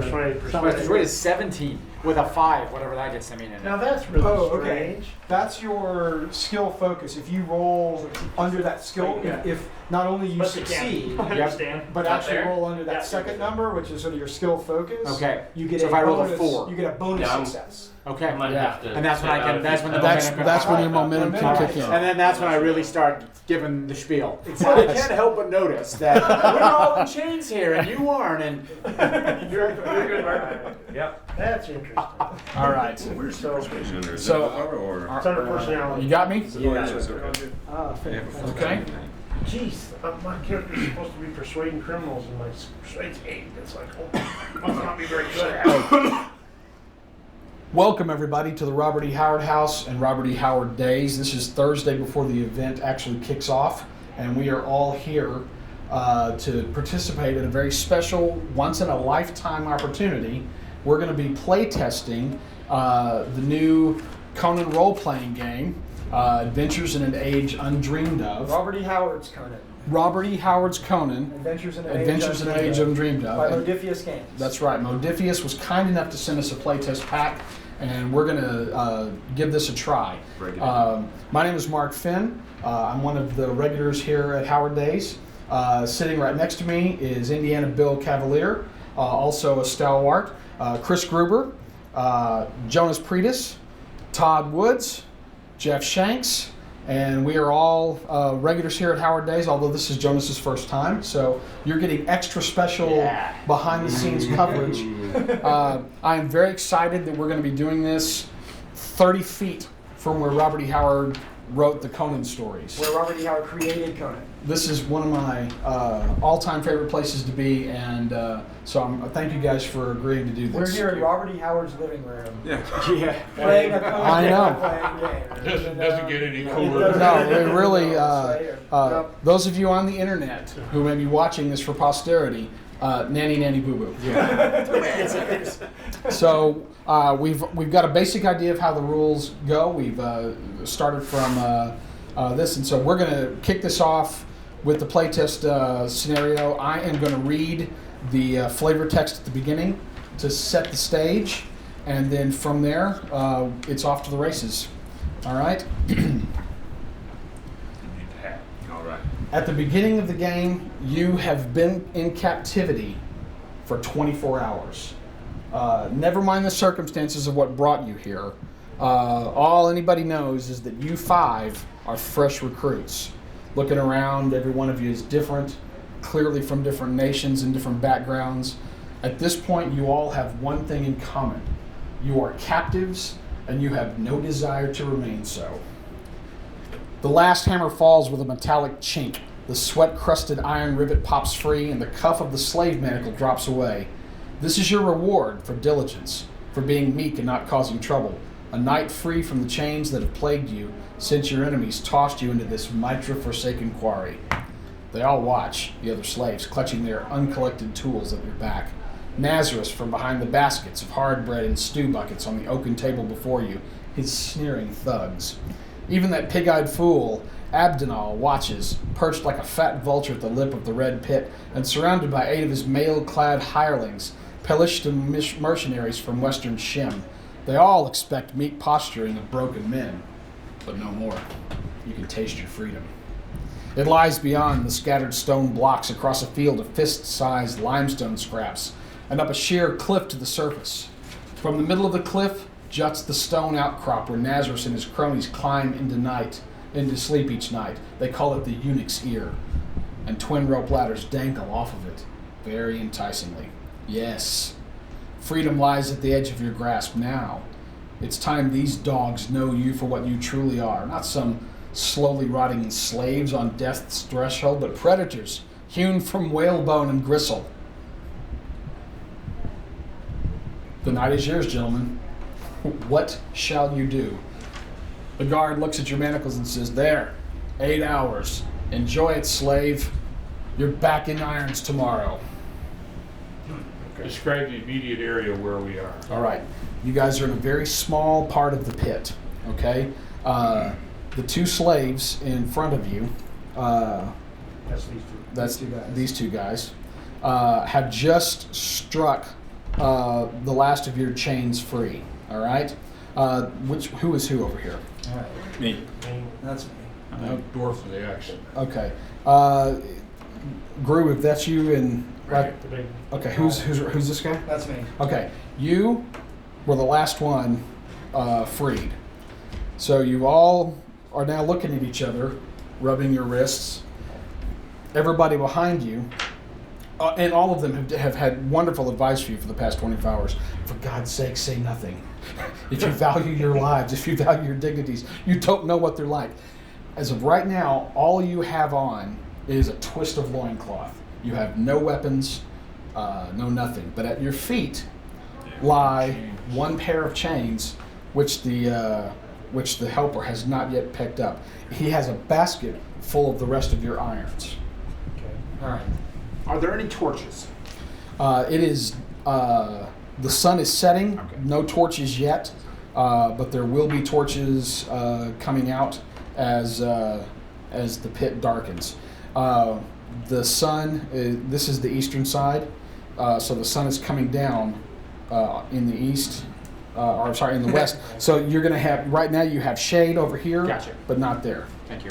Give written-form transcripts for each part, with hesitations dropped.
Persuade is 17 with a 5, whatever that gets to mean in it. Now that's really strange. That's your skill focus. If you roll under that skill, if not only you succeed, but actually roll under that second number, which is sort of your skill focus. Okay. You get so if I roll a 4, you get a bonus success. Okay. And that's when I can. That's when your momentum can kick in. And then that's when I really start giving the spiel. Exactly. I can't help but notice that we're all in chains here, and you aren't. And you're good, Mark. Yep. That's interesting. All right. So where's the persuasion under? Is So, that or It's under personality. You got me? Yeah. Okay. Jeez, my character's supposed to be persuading criminals, and my persuades 8. It's like, must not be very good at it. Welcome, everybody, to the Robert E. Howard House and Robert E. Howard Days. This is Thursday before the event actually kicks off, and we are all here to participate in a very special, once-in-a-lifetime opportunity. We're going to be playtesting the new Conan role-playing game, Adventures in an Age Undreamed Of. Robert E. Howard's Conan. Robert E. Howard's Conan. Adventures in an Age Undreamed Of. By Modifius Games. That's right. Modifius was kind enough to send us a playtest pack, and we're going to give this a try. My name is Mark Finn. I'm one of the regulars here at Howard Days. Sitting right next to me is Indiana Bill Cavalier, also a stalwart, Chris Gruber, Jonas Pretis, Todd Woods, Jeff Shanks, and we are all regulars here at Howard Days, although this is Jonas's first time, so you're getting extra special behind-the-scenes coverage. I am very excited that we're going to be doing this 30 feet from where Robert E. Howard wrote the Conan stories. Where Robert E. Howard created Conan. This is one of my all-time favorite places to be, and so thank you guys for agreeing to do this. We're here in Robert E. Howard's living room. Playing a Conan I know. Doesn't get any cooler. No, it really. Those of you on the internet who may be watching this for posterity, nanny boo boo. So we've got a basic idea of how the rules go. We've started from this, and so we're going to kick this off with the playtest scenario. I am going to read the flavor text at the beginning to set the stage, and then from there, it's off to the races. All right? All right. At the beginning of the game, you have been in captivity for 24 hours. Never mind the circumstances of what brought you here. All anybody knows is that you 5 are fresh recruits. Looking around, every one of you is different, clearly from different nations and different backgrounds. At this point, you all have one thing in common. You are captives, and you have no desire to remain so. The last hammer falls with a metallic chink. The sweat-crusted iron rivet pops free, and the cuff of the slave manacle drops away. This is your reward for diligence, for being meek and not causing trouble. A night free from the chains that have plagued you since your enemies tossed you into this Mitra-forsaken quarry. They all watch, the other slaves, clutching their uncollected tools at your back. Nazareth from behind the baskets of hard bread and stew buckets on the oaken table before you, his sneering thugs. Even that pig-eyed fool, Abdinal, watches, perched like a fat vulture at the lip of the red pit, and surrounded by 8 of his mail-clad hirelings, Pelishtim mercenaries from western Shem. They all expect meek posturing of broken men, but no more. You can taste your freedom. It lies beyond the scattered stone blocks across a field of fist-sized limestone scraps, and up a sheer cliff to the surface. From the middle of the cliff juts the stone outcrop where Nazareth and his cronies climb into sleep each night. They call it the eunuch's ear, and twin rope ladders dangle off of it, very enticingly. Yes, freedom lies at the edge of your grasp now. It's time these dogs know you for what you truly are, not some slowly rotting slaves on death's threshold, but predators hewn from whalebone and gristle. The night is yours, gentlemen. What shall you do? The guard looks at your manacles and says, "There, 8 hours. Enjoy it, slave. You're back in irons tomorrow." Describe the immediate area where we are. All right. You guys are in a very small part of the pit, okay? The 2 slaves in front of you, That's these two. these two guys, have just struck the last of your chains free. All right. Who is who over here? All right. Me. That's me. I'm the dwarf of the action. Okay. Gru, if that's you and Right. The big. okay, who's this guy? That's me. Okay, you were the last one freed. So you all are now looking at each other, rubbing your wrists. Everybody behind you, and all of them have had wonderful advice for you for the past 24 hours. For God's sake, say nothing. If you value your lives, if you value your dignities, you don't know what they're like. As of right now, all you have on is a twist of loincloth. You have no weapons, no nothing. But at your feet lie one pair of chains, which the helper has not yet picked up. He has a basket full of the rest of your irons. Okay. All right. Are there any torches? It is the sun is setting. Okay. No torches yet, but there will be torches coming out as the pit darkens. The sun. This is the eastern side, so the sun is coming down in the east. Or sorry, in the west. So you're going to have right now. You have shade over here, Gotcha. but not there. Thank you.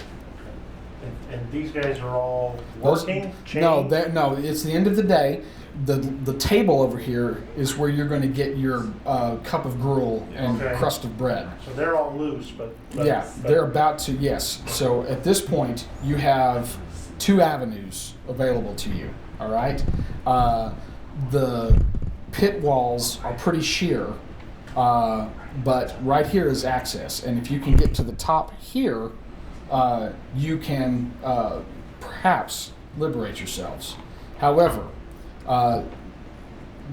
And these guys are all Those- working? No, chained? no. It's the end of the day. The table over here is where you're going to get your cup of gruel and Okay. crust of bread. So they're all loose, but Yeah, they're about to. Yes. So at this point, you have two avenues available to you. All right. The pit walls are pretty sheer, but right here is access, and if you can get to the top here, you can perhaps liberate yourselves. However,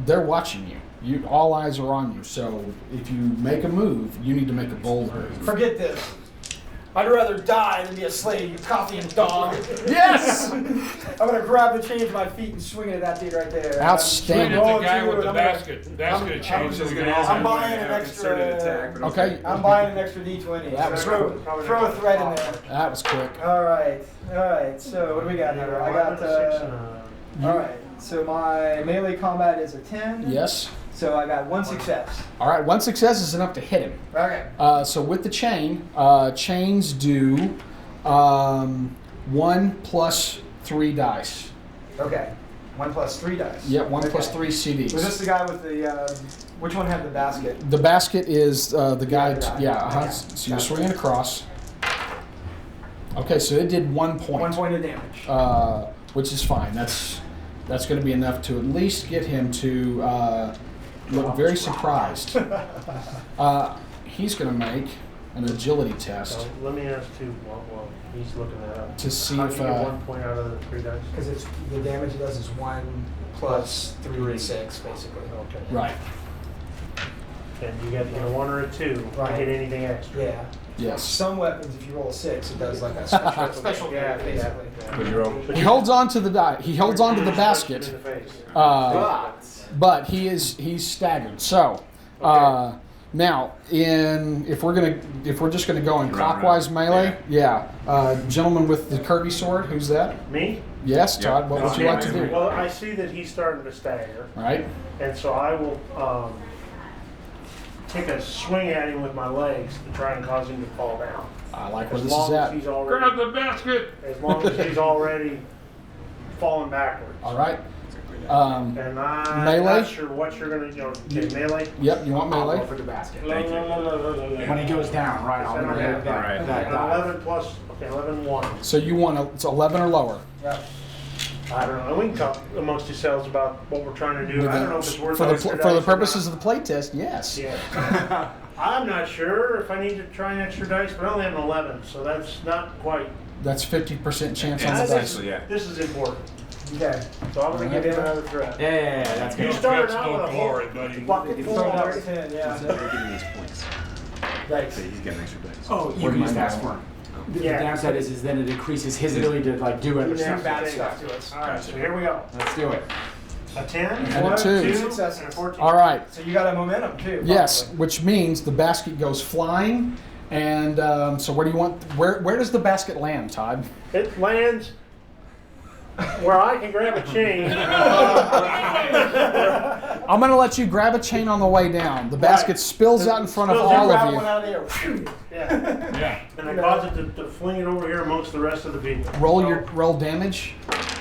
they're watching you. All eyes are on you. So if you make a move, you need to make a bold move. Forget this. I'd rather die than be a slave, you coffee and dog. Yes! I'm gonna grab the chain with my feet and swing it at that dude right there. Outstanding. Look at Roll the guy two, with the and I'm gonna- basket of chains. I'm buying an extra. Okay, I'm buying an extra D20. That was throw, quick. throw a thread in there. that was quick. All right. So what do we got here? I got. All right. So my melee combat is a 10. Yes. So I got one success. All right, one success is enough to hit him. Okay. So with the chain, chains do 1 plus 3 dice. Okay. 1 plus 3 dice. Yep, 1 plus Okay. 3 CDs. Was this the guy with the? Which one had the basket? The basket is the guy. Yeah, Yeah, okay. so you're swinging across. Okay, so it did 1 point. 1 point of damage. Which is fine. That's going to be enough to at least get him to look very surprised. He's going to make an agility test So let me ask too, while he's looking that up. to see How if. do you get 1 point out of the 3 dice? Because it's the damage it does is 1 plus 3 and 6 basically. Okay. Right. And you get a 1 or a 2 to Right. hit anything extra. Yeah. Yes. Some weapons, if you roll a 6, it does like a special Yeah, damage, basically. Would you roll? He holds on to the die. He holds on to the basket. In the face. But he's staggered. So now, if we're just gonna go in clockwise melee, gentleman with the Kirby sword, who's that? Me? Yes, Todd. What would you like to do? Well, I see that he's starting to stagger, All right. and so I will take a swing at him with my legs to try and cause him to fall down. I like where As this is long as at. he's Grab already, the basket. as long as he's already falling backwards. All right. And I'm Melee? not sure what you're gonna, okay, melee. Yep. You want I'll go melee? for the basket. Thank you. When he goes down, right? I'll Is that never okay? hit that. Alright. that And die. 11 plus, okay, 11, 1. So you want it's 11 or lower. Yep. I don't know. We can talk amongst yourselves about what we're trying to do. I don't know if it's worth for the extra for dice the or purposes not. of the play test. Yes. Yeah. I'm not sure if I need to try an extra dice, but I only have an 11, so that's not quite. That's 50% chance on Yeah, the that's dice. actually, yeah. This is important. Okay. So I'm going to give him another threat. Yeah, that's You good. started Guts, out no with a whole glory, buddy. bucket full Throw it out already. to 10, yeah. They're getting these points. Dice. He's getting extra dice. Oh, you can use that for him. The Yeah. downside is then it increases his ability to like do other Do stuff. Bad stuff to us. All right, so here we go. Let's do it. A 10, And a 1, two. 2, Successes. and a 14. All right. So you got a momentum too. Yes, probably. which means the basket goes flying, and so where do you want? Where does the basket land, Todd? It lands where I can grab a chain. I'm going to let you grab a chain on the way down. The basket spills out in front of all Grab of one you. out of here. Yeah. Yeah. And I cause it to fling it over here amongst the rest of the people. Roll damage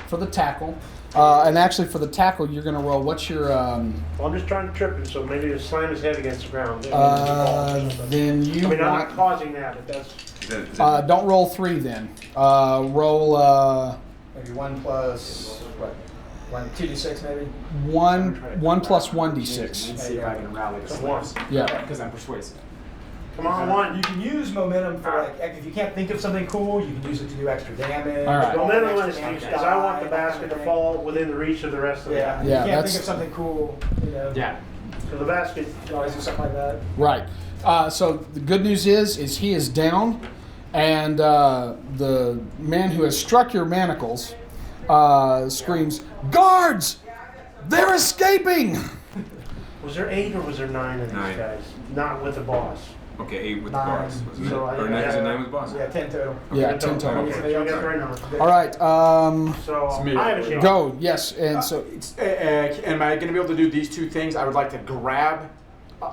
for the tackle. And actually, for the tackle, you're going to roll. What's your? Well, I'm just trying to trip him, so maybe to slam his head against the ground. Then you I'm not want. causing that, but that's. Is that Don't roll 3 then. Roll Maybe 1 plus what? 2d6 maybe. 1 plus 1d6. Let's see if I can rally the That's one. slaves. Yeah. Because I'm persuasive. Come on, one. You can use momentum for like if you can't think of something cool, you can use it to do extra damage. All right. Well, roll then extra damage because I want the die, basket to that kind of fall within the reach of the rest of thing. Yeah. them. Yeah, You can't that's- think of something cool. You know. Yeah. So the basket. You can always do something like that. Right. So the good news is he is down, and the man who has struck your manacles screams, "Guards! They're escaping!" Was there 8 or was there 9 of these 9. guys? Not with the boss. okay, 8 with the 9. boss, wasn't it? So Or 9, is it 9 with the boss? Yeah, 10 total. Yeah, Okay, 10 total. Okay, so I got the right number. All right. So It's me. I have a chance. Go. Yes. And so Am I going to be able to do these two things? I would like to grab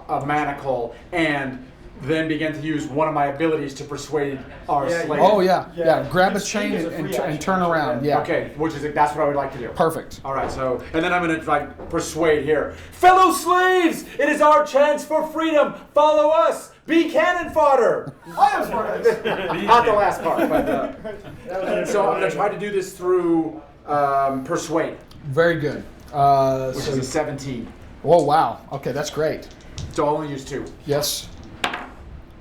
a manacle and then begin to use one of my abilities to persuade our Yeah, slave. Oh yeah. Grab a Speed chain is a and free action, turn around. Yeah. Okay, that's what I would like to do. Perfect. All right, so and then I'm gonna like persuade here, fellow slaves. It is our chance for freedom. Follow us. Be cannon fodder. I was part of this. Not the last part, but so I'm gonna try to do this through persuade, Very good. which is a 17. Oh wow. Okay, that's great. So I'll only use 2, Yes.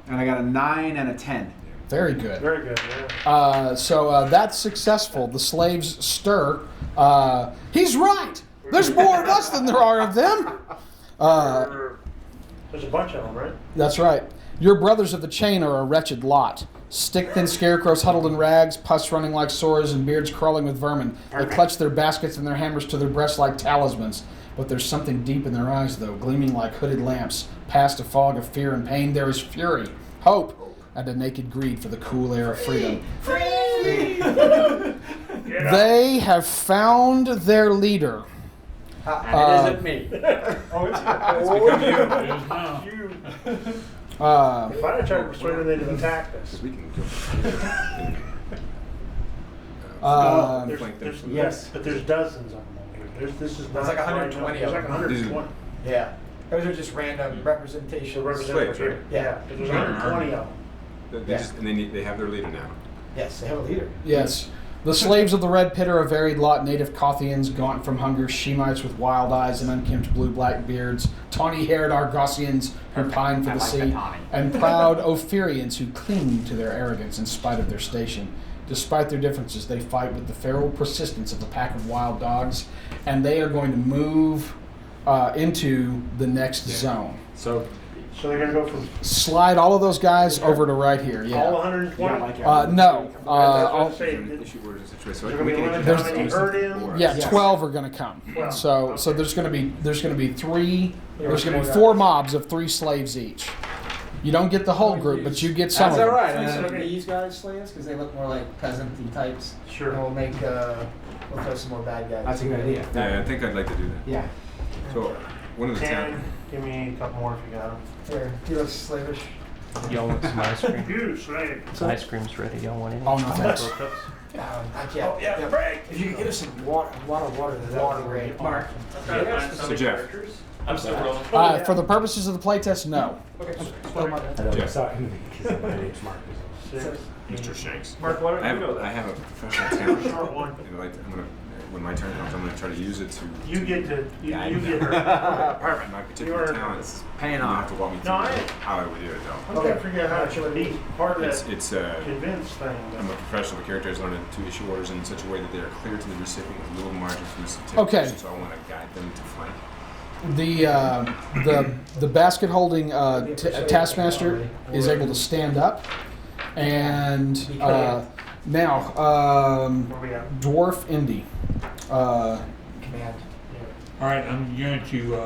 and I got a 9 and a 10. Very good. Very good. Yeah. So that's successful. The slaves stir. He's right. There's more of us than there are of them. There's a bunch of them, right? That's right. Your brothers of the chain are a wretched lot. Stick-thin scarecrows huddled in rags, pus running like sores, and beards crawling with vermin. They clutch their baskets and their hammers to their breasts like talismans. But there's something deep in their eyes, though, gleaming like hooded lamps. Past a fog of fear and pain, there is fury, hope, and a naked greed for the cool air of freedom. They have found their leader. And it isn't me. Oh, it's Become you. It is now. If I had tried to persuade them, they'd have attacked us. We can go. Yes. But there's dozens of them over here. This is not. There's like 120 There's of like them. 120. Yeah. Those are just random representations. So representative Slaves, here. right? Yeah. There's 120 of them. They have their leader now. Yes, they have a leader. Yes. The slaves of the Red Pit are a varied lot, native Kothians, gaunt from hunger, Shemites with wild eyes and unkempt blue-black beards, tawny-haired Argosians who pine for I the like sea, the tawny. and proud Ophirians who cling to their arrogance in spite of their station. Despite their differences, they fight with the feral persistence of a pack of wild dogs, and they are going to move into the next zone. So So they're going to go from Slide all of those guys over to right here. all Yeah. 120? yeah, like No. That's what I'm I'll- saying. Issue orders and situation. So They're we going to can be limited introduce how many them. hurt in? Yeah, Yes. 12 are going to come. 12, So okay. there's going to be 3. There's going to be Yeah. 4 mobs of 3 slaves each. You don't get the whole group, but you get some that's of all them. right. Some And of these guys slaves because they look more like peasant-y types. Sure. And we'll make we'll throw some more bad guys. that's a good idea. Yeah, I think I'd like to do that. Yeah. So, one of the 10. town. Give me a couple more if you got them. Here, he looks slavish. Y'all want some ice cream? You slave. Ice cream's ready. Y'all want any? Oh, no, thanks. Not yet. Oh, yeah, break. If you could get us some water, water, that would be great. Mark. So, Jeff. I'm still rolling. For the purposes of the playtest, no. Okay. Jeff. Six. Mr. Shanks. Mark, why I have, don't you go I there? have a professional talent. Short one. And I'm gonna, when my turn comes, I'm gonna try to use it to. You get to, you, Yeah, I you know. get her. Perfect. My particular You're- talent is paying you off. have to walk me through No, I- how I would do it though. I'm trying to figure out how to be part of that It's convince thing. I'm a professional. The character has learned to issue orders in such a way that they are clear to the recipient with little margin for Okay. misinterpretation. So I want to guide them to flank. The basket holding taskmaster is able to stand up, and now Where we at? dwarf Indy. Command. All right, I'm going to,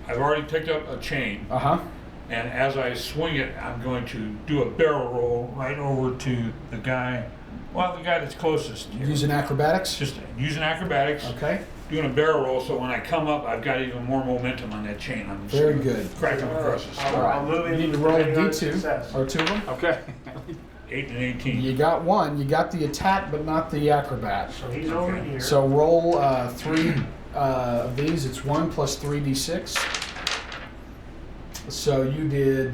I've already picked up a chain, Uh-huh. and as I swing it, I'm going to do a barrel roll right over to the guy, well, the guy that's closest here. Using acrobatics. Just using acrobatics, Okay. doing a barrel roll, so when I come up, I've got even more momentum on that chain. I'm just Very good. cracking across the I'll, side. I'll move You in. need to roll a depending on D2 success. or 2 of them. Okay. 8 and 18. You got one. You got the attack, but not the acrobat. So he's over Okay. here. So roll 3 of these. It's 1 plus 3d6. So you did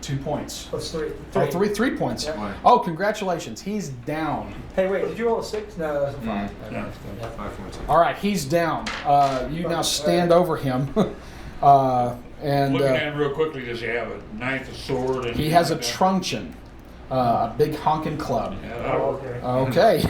2 points. Plus 3. Oh, 3 points. Yeah. Oh, congratulations. He's down. Hey, wait, did you roll a 6? No, that's a 5. Yeah. 5 points. All right, he's down. You now stand over him. And Looking at him real quickly, does he have a knife, a sword? And he has a like that? truncheon, a big honking club. Yeah, Oh, that'll- okay. Okay.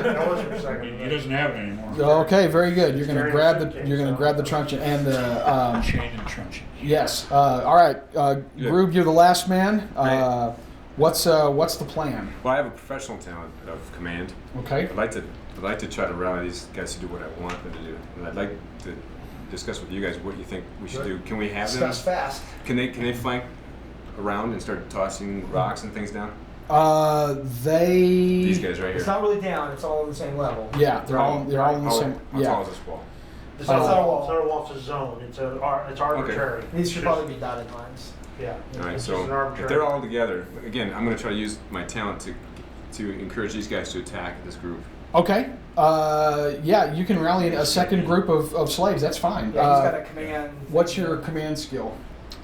That was your I second. mean, he doesn't have it anymore. Okay, very good. You're gonna Carrying grab a the suitcase, grab the truncheon and the Chain and truncheon. yes. All right, Groob, you're the last man. Right. What's the plan? Well, I have a professional talent of command. Okay. I'd like to try to rally these guys to do what I want them to do, and I'd like to discuss with you guys what you think we should do. Can we have them? Discuss fast. Can they flank around and start tossing rocks and things down? They. These guys right It's here. not really down, it's all on the same level. Yeah, they're all in the same. How tall is this wall? It's not a Oh. wall. It's not a wall. It's a zone. It's arbitrary. These should probably be dotted lines. Yeah. All right, It's just an so arbitrary. if they're all together, again, I'm going to try to use my talent to encourage these guys to attack this group. Okay. Yeah, you can rally a second group of slaves. That's fine. Yeah, he's got a command. What's your command skill?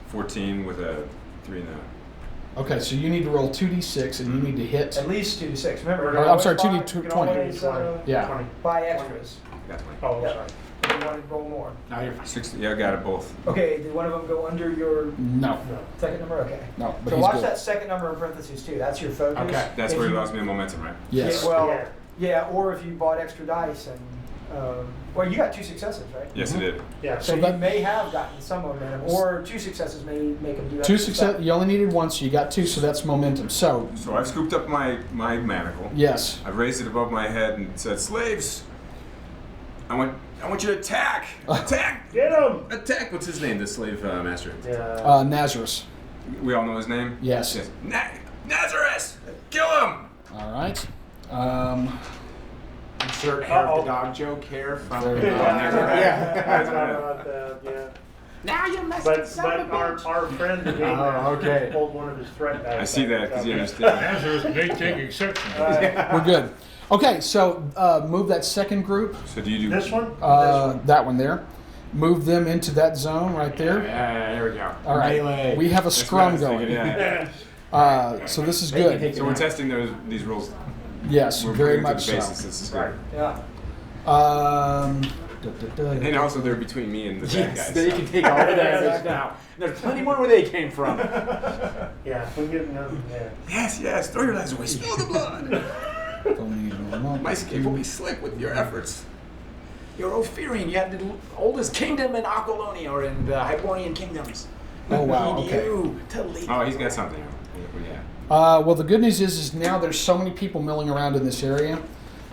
14 with a 3 and a. Okay, so you need to roll 2d6 and you need to hit. At least 2 to 6. Remember, I'm sorry, you 2d20. can always, Yeah. 20. buy extras. Got 20. Oh, Yeah. sorry. If you want to roll more. Now you're fine. 60. Yeah, I got it both. Okay, did one of them go under your No, No. second number? Okay. no, but So he's watch good. that second number in parentheses too. That's your focus. Okay. That's If where it you- allows me a momentum, right? Yes. Yeah, well, Yeah. yeah, or if you bought extra dice and, well, you got 2 successes, right? Yes, it did. Yeah. So So you that- may have gotten some momentum, or 2 successes may make them do Two extra success. stuff. You only needed one, so you got 2. So that's momentum. So So I've scooped up my manacle. yes. I've raised it above my head and said, "Slaves, I want you to attack! Attack! Get him! Attack!" What's his name? The slave master. Yeah. Nazarus. We all know his name. Yes. Nazareth! Kill him! All right. Insert hair of Uh-oh. the dog joke here from. There we Yeah. go. Yeah. I forgot about that. Yeah. Now you're messing But our friend the game Oh, okay. pulled one of his threat dice. I see that because you understand. Nazareth, they take exception. We're good. Okay, so move that second group. So do you do This one? Or this one? That one there. Move them into that zone right there. Yeah, there we go. All right. Melee. We have a That's what I scrum was thinking, going. Yeah. So this is They can good. take So we're testing these rules. Yes, We're very bringing it much to the so. basis. This is Right. good. Yeah. And also they're between me and the bad Yes, guys. they so. can take all the damage now. There's plenty more where they came from. Yeah. We get another. Yeah. Yes, throw your lives away. Spill the blood. My skin will be slick with your efforts. You're Ophirian. You had the oldest kingdom in Aquilonia or in the Hyborian kingdoms. Oh, wow, We need okay. you to lead. Oh, he's got something. Yeah. Well, the good news is now there's so many people milling around in this area.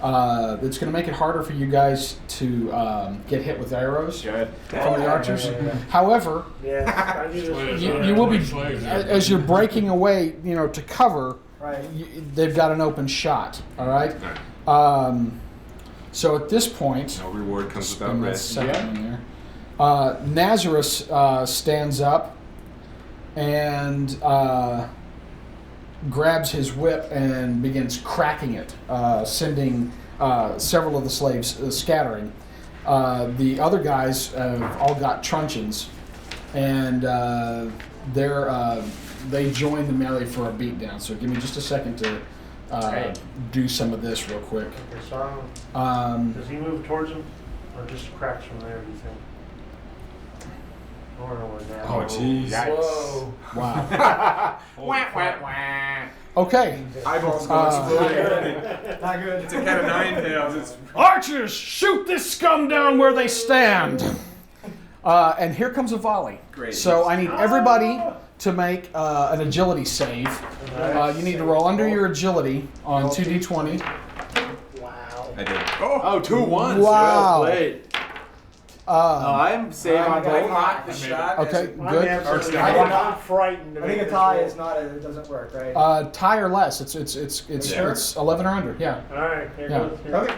It's going to make it harder for you guys to get hit with arrows Good. from the archers. Yeah. However, Yeah. I do this. you will be as you're breaking away, to cover. Right. They've got an open shot. All right. So at this point, No reward comes without spin that risk. second one there. Nazarus stands up and grabs his whip and begins cracking it, sending several of the slaves scattering. The other guys have all got truncheons, and they join the melee for a beatdown. So give me just a second to do some of this real quick. Okay, so does he move towards him, or just cracks from there? Do you think? I don't know where that. Oh, jeez. Whoa. Wow. Wah, wah, wah. Okay. Eyeballs Uh, exploding. Not good. It's a cat of nine tails. It's Archers, shoot this scum down where they stand. And here comes a volley. Great. So I need everybody to make an agility save. You need to roll under your agility on 2d20. Wow. I did. Oh, Oh, 2 1s. Wow. Well played. I'm safe on both. blocked the shot. Okay, I'm good. absolutely. I'm I'm frightened. to I think make a this tie roll. is not. It doesn't work, right? Tie or less. It's Sure. 11 or under. Yeah. All right. Here Yeah. goes. Here. Okay.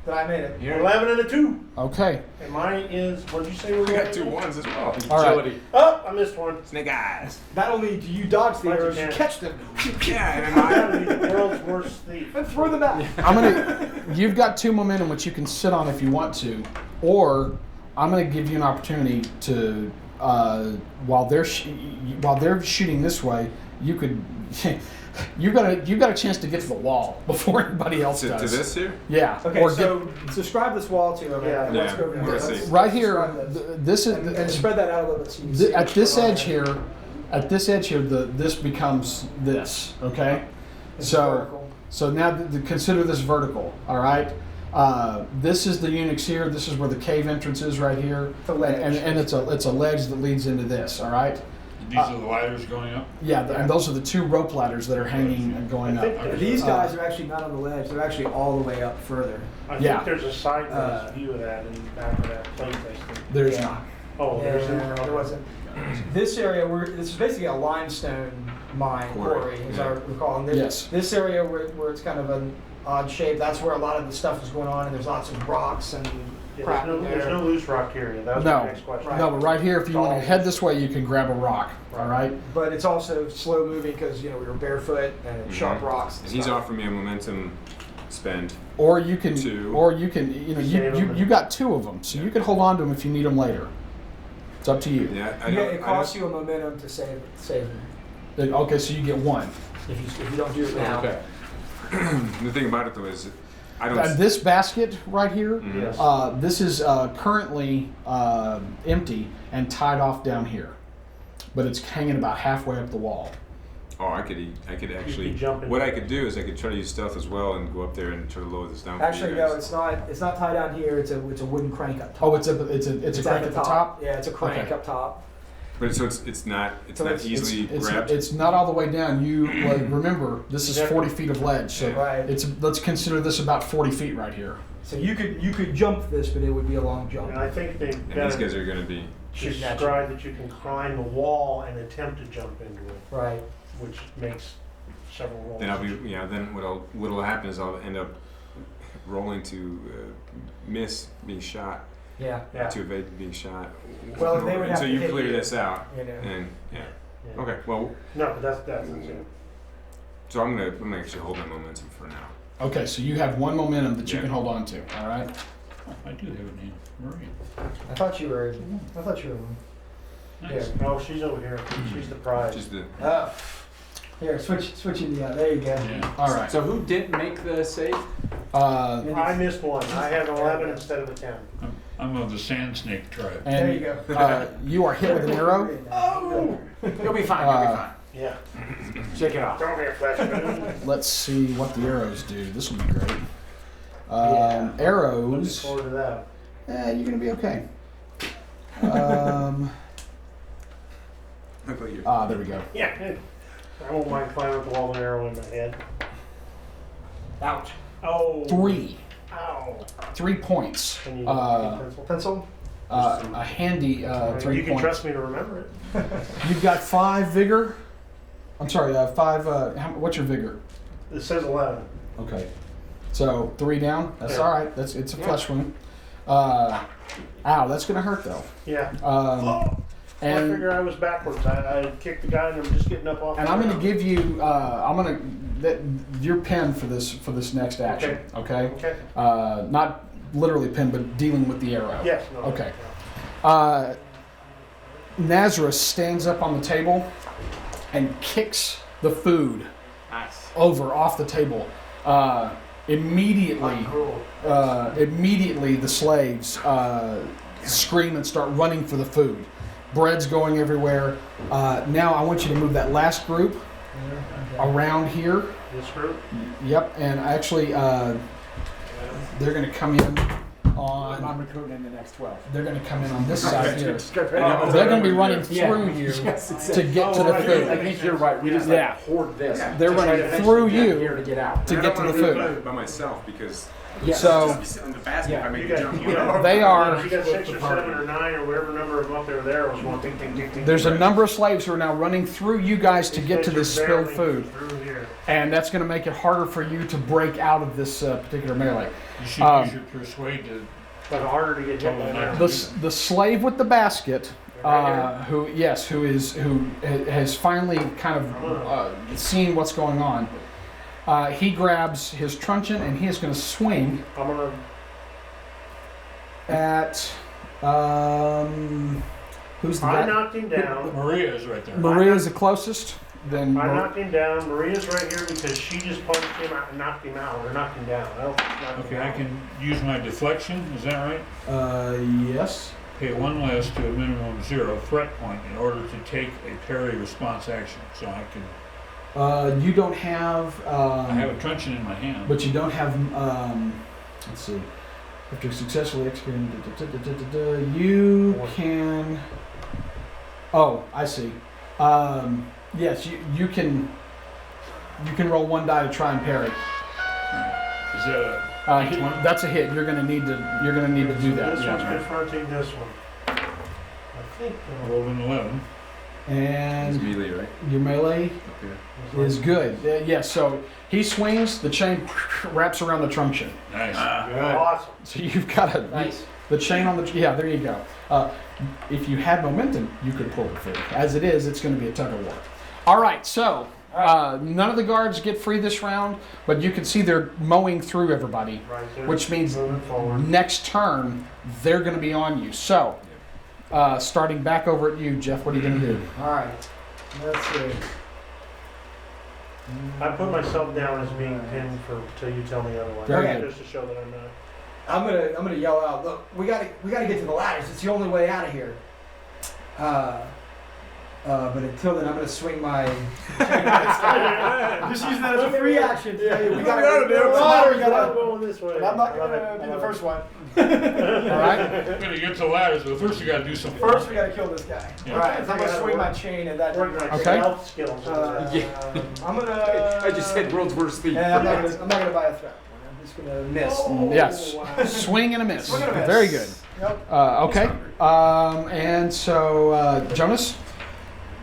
Then I made it. 11 and a 2. Okay. And mine is, what did you say we I were got 2 1s as well. All right. Agility. Oh, I missed one. Snake eyes. Not only do you dodge the Like arrows, you you can. catch them Yeah, and I gotta be the world's worst thief. and throw them out. You've got 2 momentum, which you can sit on if you want to, or I'm gonna give you an opportunity to, while they're shooting this way, you could. You've got a chance to get to the wall before anybody else to does. this here? Yeah. Okay, or so describe this wall to him. Yeah. and let's Yeah, go I wanna let's- see. let's right here, describe this. this is And spread that out a little bit so you can see at what's this going on edge there. here. At this edge here, this becomes this. Okay. It's So vertical. so now consider this vertical. All right. This is the Unix here. This is where the cave entrance is right here. It's a ledge. And it's a ledge that leads into this. All right. These are the ladders going up. Yeah, and those are the 2 rope ladders that are hanging and going I think up. there's These a- guys are actually not on the ledge. They're actually all the way up further. I Yeah. think there's a sideways view of that in the back of that plate. I think. There's Yeah. not. Oh, there's There wasn't. This area, this is basically a limestone mine quarry, as I recall. And Yes. This area where it's kind of an odd shape, that's where a lot of the stuff is going on, and there's lots of rocks and Yeah, crap there's, in no, there's there. no loose rock area. That was No. my next question. No, but right here, if you want to head this way, you can grab a rock. All right. But it's also slow moving because we were barefoot and sharp rocks. And he's offering me a momentum spend. Or you can, Two. Save 'em. you got 2 of them, so you can hold on to them if you need them later. It's up to you. Yeah, I Yeah, don't. it costs you a momentum to save them Okay, so you get 1. if you don't do it now. Okay. The thing about it though is, I don't. This basket right here, Yes. this is currently empty and tied off down here, but it's hanging about halfway up the wall. Oh, I could actually. jump in. What I could do is I could try to use stealth as well and go up there and try to lower this down. for Actually, you no, guys. it's not. It's not tied down here. It's a wooden crank up top. Oh, it's a crank at the top. Yeah, it's a crank Okay. up top. But so it's not So not it's- easily It's, grabbed. it's not all the way down. You remember this is 40 feet of ledge, so Right. let's consider this about 40 feet right here. So you could jump this, but it would be a long jump. And I think they've and got these guys are going to be. Shooting at you. described that you can climb the wall and attempt to jump into it, Right. which makes several rolls. Then I'll be. Yeah. Then what'll happen is I'll end up rolling to miss being shot. Yeah. Yeah. To evade being shot. Well, they would and have so to you hit clear you. this out, You know. and yeah. Yeah. Okay. Well, No, but that's it. so I'm gonna actually hold my momentum for now. Okay, so you have 1 momentum that you Yeah. can hold on to. All right. Oh, I do have a name, Marie. I thought you were. Nice. Yeah. Oh, she's over here. She's the prize. Just the. Oh. Here, switching the. There you go. Yeah. All right. So who didn't make the save? I missed one. I had 11 instead of a 10. I'm of the sand snake tribe. And There you go. You are hit with an arrow. Oh! You'll be fine. You'll be fine. Yeah. Shake it off. Don't be a flashback. Let's see what the arrows do. This will be great. Yeah. Looking Arrows. forward to that. You're gonna be okay. Look like you're. There we go. Yeah. I won't mind climbing up the wall with an arrow in my head. Ouch. Oh. 3 Ow. points. Can you pencil? Pencil. A handy 3 You can points. trust me to remember it. You've got 5 vigor. I'm sorry, 5. What's your vigor? It says 11. Okay. So 3 down. That's Yeah. all right. It's a flesh wound. Ow, that's gonna hurt though. Yeah. I And figure I was backwards. I kicked the guy and I'm just getting up off and the I'm gonna ground. give you. Your pen for this next action. Okay. Okay. Not literally pen, but dealing with the arrow. Yes. No, Okay. Nazareth stands up on the table and kicks the food over off the table. Immediately, the slaves scream and start running for the food. Bread's going everywhere. Now I want you to move that last group around here. This group? Yep, and actually, they're going to come in on. I'm recruiting in the next 12. They're going to come in on this side here. Oh, They're going to be running Yeah. through you Yes, exactly. to get to the right. food. I think you're right. We just Yeah. hoard this. They're to try running to eventually through get you here to get out. to I get don't to the wanna do it food. by myself because Yes. So Sit in the basket if I make You a got, jump. you got, they are. you got 6 or 7 or 9 or whatever number of them up there was one ding, ding, ding, ding. There's a number of slaves who are now running through you guys to get to this spilled food, and that's going to make it harder for you to break out of this particular melee. You should use your persuade to. But harder to get hit by that. The slave with the basket, who has finally kind of seen what's going on. He grabs his truncheon and he is going to swing I'm gonna. at who's the I guy? knocked him down. Maria is right there. Maria is the closest. Then I knocked him down. Maria's right here because she just punched him out and knocked him out, or knocked him down. I don't think knocked Okay, him I out. can use my deflection. Is that right? Yes. Pay 1 less to a minimum of 0 threat point in order to take a parry response action. So I can. You don't have. I have a truncheon in my hand. But you don't have. Let's see. After successfully executing, you can. Oh, I see. Yes, you can. You can roll 1 die to try and parry. Is that a D20? That's a hit. You're gonna need to. You're gonna need to do that. This one's Yeah. confronting this one. I think. Rolled an 11. It's And melee, right? your melee Up here. is good. Yes. So he swings. The chain wraps around the truncheon. Nice. Awesome. So you've got the chain on the. Yeah. There you go. If you had momentum, you could pull it free. As it is, it's going to be a tug of war. All right. So. None of the guards get free this round, but you can see they're mowing through everybody, Right there. which means Moving forward. next turn they're going to be on you. So, starting back over at you, Jeff, what are you going to do? All right. Let's see. I put myself down as being pinned for till you tell me otherwise. Very good. Just to show that I'm not. I'm gonna yell out. Look, we gotta get to the ladders. It's the only way out of here. But until then, I'm gonna swing my. Just using that as a free action. We gotta go to the ladder. I'm going this way. And I'm not I love gonna it. be I the love first one. All right. We're going to get to ladders, but first you got to do something. First, we gotta kill this guy. Yeah. All right. So I'm gonna swing my chain at that. Work my Okay. stealth skills. I'm gonna. I just said world's worst speed. Yeah, I'm not gonna buy a threat. I'm just gonna miss. Yes. wow. Swing and a miss. Swing and a miss. Very good. Yep. Okay. And so, Jonas?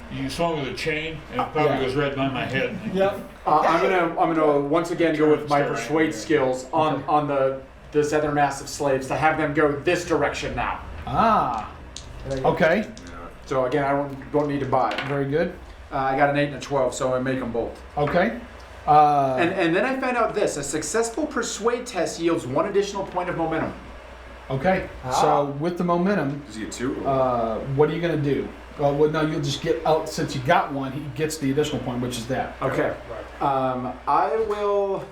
You swung with a chain, and it probably Yeah. goes right by my head. Yep. I'm gonna once again go with my Start right persuade here. skills on the other mass of slaves to have them go this direction now. Ah. Okay. So again, I don't need to buy. Very good. I got an 8 and a 12, so I make them both. Okay. And then I found out this: a successful persuade test yields 1 additional point of momentum. Okay. So with the momentum, Does he get 2? what are you going to do? Well, no, you'll just get out. Since you got 1, he gets the additional point, which is that. Okay. I will.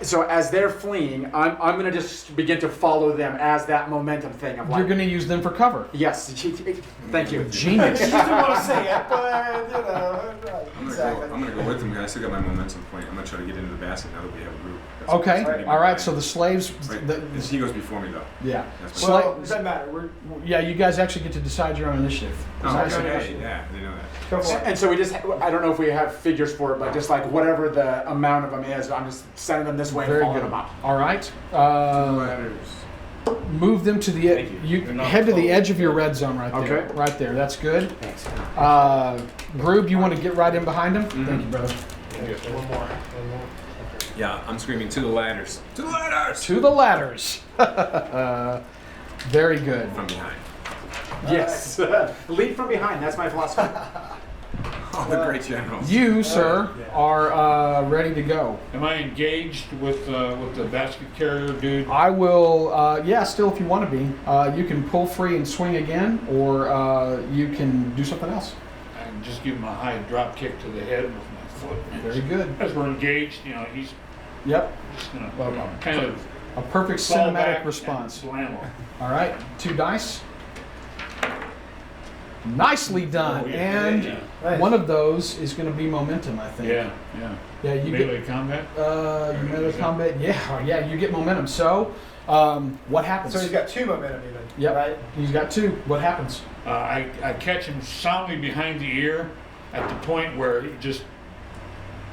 So as they're fleeing, I'm going to just begin to follow them as that momentum thing. Of like, You're going to use them for cover. yes, thank you. Genius. You didn't want to say it, but you know, right, exactly. I'm gonna go with him because I still got my momentum point. I'm gonna try to get into the basket now that we have a group. That's Okay. gonna be my All right. plan. So the slaves. Right. The, He goes before me though. yeah. That's Well, Sla- it doesn't matter. yeah. You guys actually get to decide your own initiative. Oh, Nice. okay. Yeah, I didn't know that. Go for it. And so we just, I don't know if we have figures for it, but just like whatever the amount of them is, I'm just sending them this way and Very following good. them up. All right. Ladders. Move them to the Thank you. you They're not head to the close. edge of your red zone right there. Okay. Right there. That's good. Thanks. Groob, you want to get right in behind him? Mm-hmm. Thank you, brother. One more. Yeah, I'm screaming to the ladders. To the ladders. To the ladders. Very good. From behind. Yes. Lead from behind. That's my philosophy. Oh, the great generals. You, sir, are ready to go. Am I engaged with the basket carrier dude? I will, yeah, still if you want to be. You can pull free and swing again, or you can do something else. I can just give him a high drop kick to the head with my foot. Very good. As we're engaged, you know, he's Yep. just gonna Well, kind of A perfect fall back cinematic and response. slam him. All right, 2 dice. Nicely done. Oh, yeah. And Yeah. one of those is going to be momentum, I think. Yeah. Yeah, you Melee combat. get melee combat. Yeah, you get momentum. So, what happens? So he's got 2 momentum even. Yep. Right. He's got 2. What happens? I catch him soundly behind the ear at the point where he just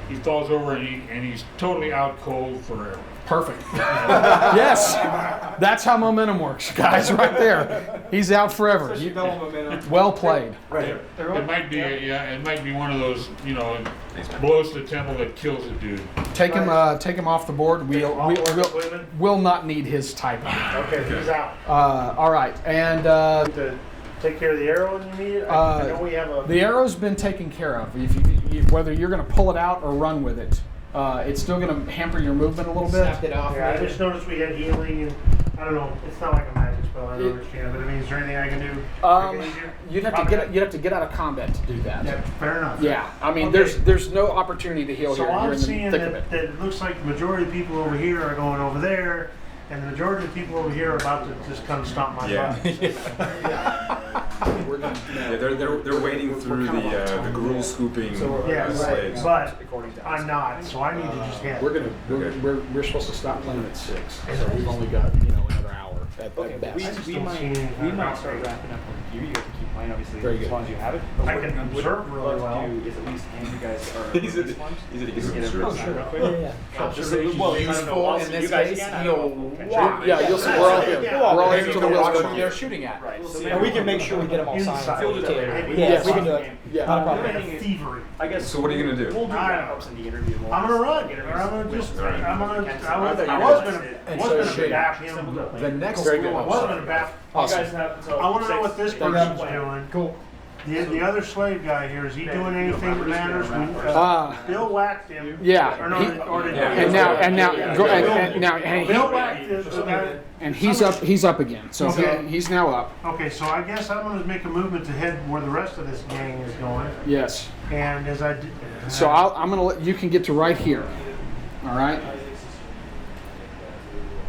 he falls over and he's totally out cold forever. Perfect. Yes, that's how momentum works, guys. Right there. He's out forever. Well played. Right. It might be it might be one of those, you know, blows to the temple that kills a dude. Take him off the board. We'll not need his type. Okay, he's out. All right, and To take care of the arrow when you need it? I know we have a... the arrow's been taken care of. If you, whether you're going to pull it out or run with it, it's still going to hamper your movement a little bit. Snapped it off. Yeah, I just noticed we had healing, and I don't know, it's not like a magic spell, I understand, but I mean, is there anything I can do? to make it easier? You'd have to get out of combat to do that. Yeah, fair enough. Yeah, I mean, Okay. there's no opportunity to heal So here. You're I'm in the seeing thick of it. that it looks like the majority of the people over here are going over there, and the majority of the people over here are about to just come stomp my butt. Yeah, they're wading through the gruel scooping Yeah, slaves. but I'm not, so I need to just head. We're supposed to stop playing at 6, so we've only got another hour at best. We might start wrapping up with you. You guys can keep playing, obviously, Very good. as long as you have it. But I what can we would observe really love well. to do is at least hand you guys our He said release ones. he Just get can everyone signed real quick. Observation Well, is useful useful in this case. Yeah, you'll see. We're all here. Yeah. We're all here until the wheels come They're off. shooting at. Right. So And we can make sure we get them all signed. Inside. Field it later. Yes, we can do it. Yeah. Not a I'm problem. gonna thievery. I guess. So what are you gonna do? We'll do wrap-ups in the interview. We'll I'm gonna run. get Or I'm gonna just. All right. I'm gonna. I I was gonna Shane, back him. The next Very school good. I wasn't gonna back. You guys have until I want to know 6. what this Thank person's you. doing. Cool. The other slave guy here, is he doing anything that matters? Bill whacked him. Yeah. Or no, He- or did And now Bill whacked him. and he's up again. So Okay. he's now up. Okay, so I guess I'm gonna make a movement to head where the rest of this gang is going. Yes. And as I did. So I'm gonna let you can get to right here. All right.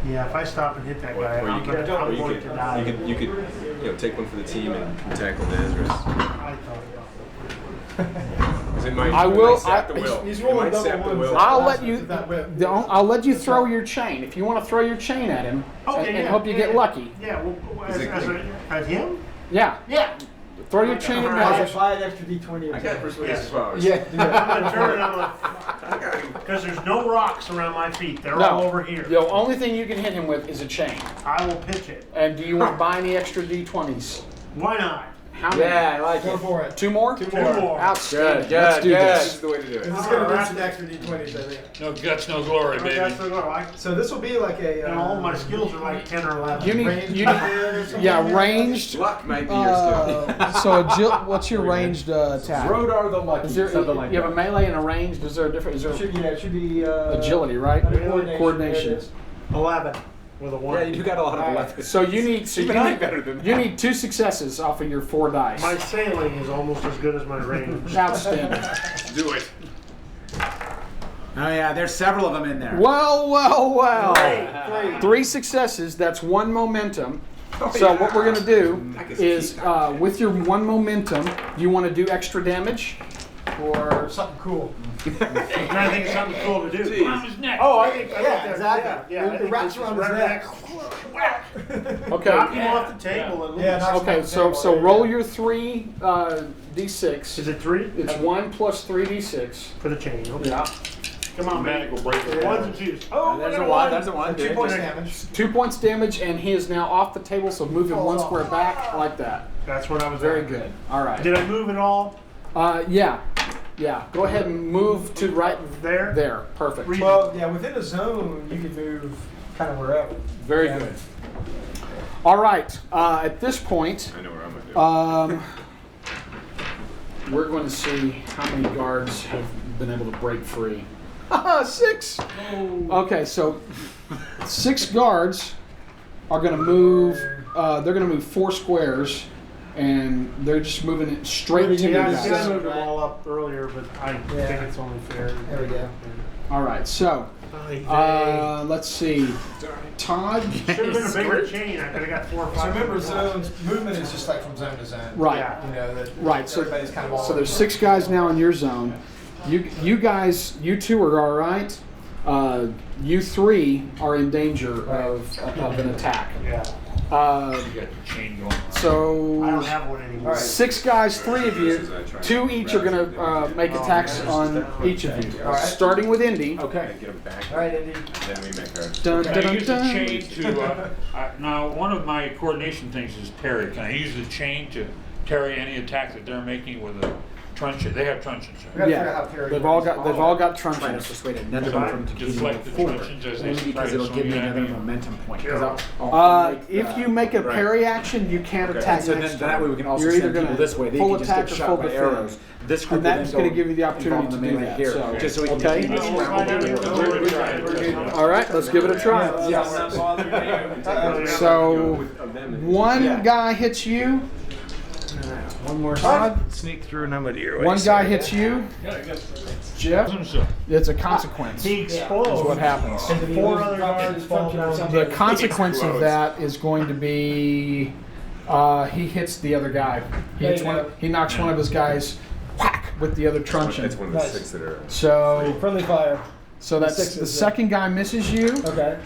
Yeah, if I stop and hit that guy, Or I'm you going could, to die. you could take one for the team and tackle Nazareth. I thought about it. 'Cause it might, I it will- might sap the I- will. he's It rolling might double sap the ones. will. I'll let you throw your chain if you want to throw your chain at him and hope you get lucky. Yeah, well, as him? Yeah. Yeah. Throw your chain at Guys, Nazareth. buy an extra D20 or I got something. persuasive powers. Yeah. I'm gonna turn it because there's no rocks around my feet. They're No. all over here. The only thing you can hit him with is a chain. I will pitch it. And do you want to buy any extra D20s? Why not? How many? Yeah, I like Go it. for it. 2 more? Two more. Outstanding. Good, Let's do good. This this. is the way to do it. This is going to be some extra D20s, I think. No guts, no glory, baby. That's the goal. So this will be like a... And all my skills are like 10 or 11. You need, ranged. Luck might be your skill. So what's your ranged attack? Rodar the Lucky, Is there, something like you have that. a melee and a ranged. Is there a different? Is there it should be... agility, right? Coordination. There it is. 11 with a 1. Yeah, you got a lot of left. So you need. Even I better than You need 2 successes off of your 4 dice. My sailing is almost as good as my range. Outstanding. Do it. Oh yeah, there's several of them in there. Well. Great. 3 successes. That's 1 momentum. So what we're gonna do is, with your 1 momentum, you want to do extra damage. Or something cool. And I think it's something cool to do. Around his neck. Oh, I think Yeah, that- exactly. Yeah, I It think wraps this around is his right neck. Whack. Okay. Knock him off the table and Yeah, lose. knock- Okay. So roll your 3 d6. Is it 3? It's 1 plus 3d6. For the chain. Okay. Yeah. Come on, man. Magical break. The ones and twos. Oh, There's look a at one. one. There's a one. 2 Dude. points damage. 2 points damage, and he is now off the table. So move him 1 square back like that. That's what I was Very at. good. All right. Did I move at all? Yeah. Go ahead and move to right There? there. Perfect. Well, yeah, within a zone, you can move kind of wherever. Very Yeah. good. All right. At this point, I know where I'm gonna do. we're going to see how many guards have been able to break free. 6. Okay, so 6 guards are going to move. They're going to move 4 squares, and they're just moving it straight to you Yeah, I guys. see I moved them all up earlier, but I think it's only fair. There we go. All right. So let's see. Todd. Should have been a bigger chain. I could have got 4 or 5. So remember, zones, movement is just like from zone to zone. Right. Yeah. You know, that Right. So, everybody's kind of all so there's 6 guys now in your zone. You guys, you 2 are all right. You 3 are in danger of an attack. Yeah. You got the chain going on. So I don't have one anymore. 6 guys, 3 of you, 2 each are going to make attacks on each of you. Starting with Indy. Okay. Get them back. All right, Andy. Then we make our. Dun, Can dun, I use dun, the dun. chain to, now, one of my coordination things is parry. Can I use the chain to parry any attack that they're making with a truncheon? They have truncheons, right? Yeah, they've all got Try to truncheons. persuade another So I one to continue deflect moving the forward. truncheons as they Only because try to it'll swing give me at another me. momentum point. 'Cause I'll make If the- you make a Right. parry action, you can't attack so next then that way we can also You're either send people gonna this way. They full can just attack get or shot full by defend. arrows. This group And will that's then going to go give you the opportunity involve to the do melee that. here, So, just so we can okay. just each round. All right, let's give it a try. So, one guy hits you. One more shot. Sneak through and I'm at your One guy hits you. Jeff, it's a consequence. He Is explodes. what happens. And 4 other guards fall down. The consequence of that is going to be he hits the other guy. He knocks one of his guys whack with the other truncheon. That's one of the 6 that are. So Friendly fire. that's the Sixes, second guy misses you. Okay.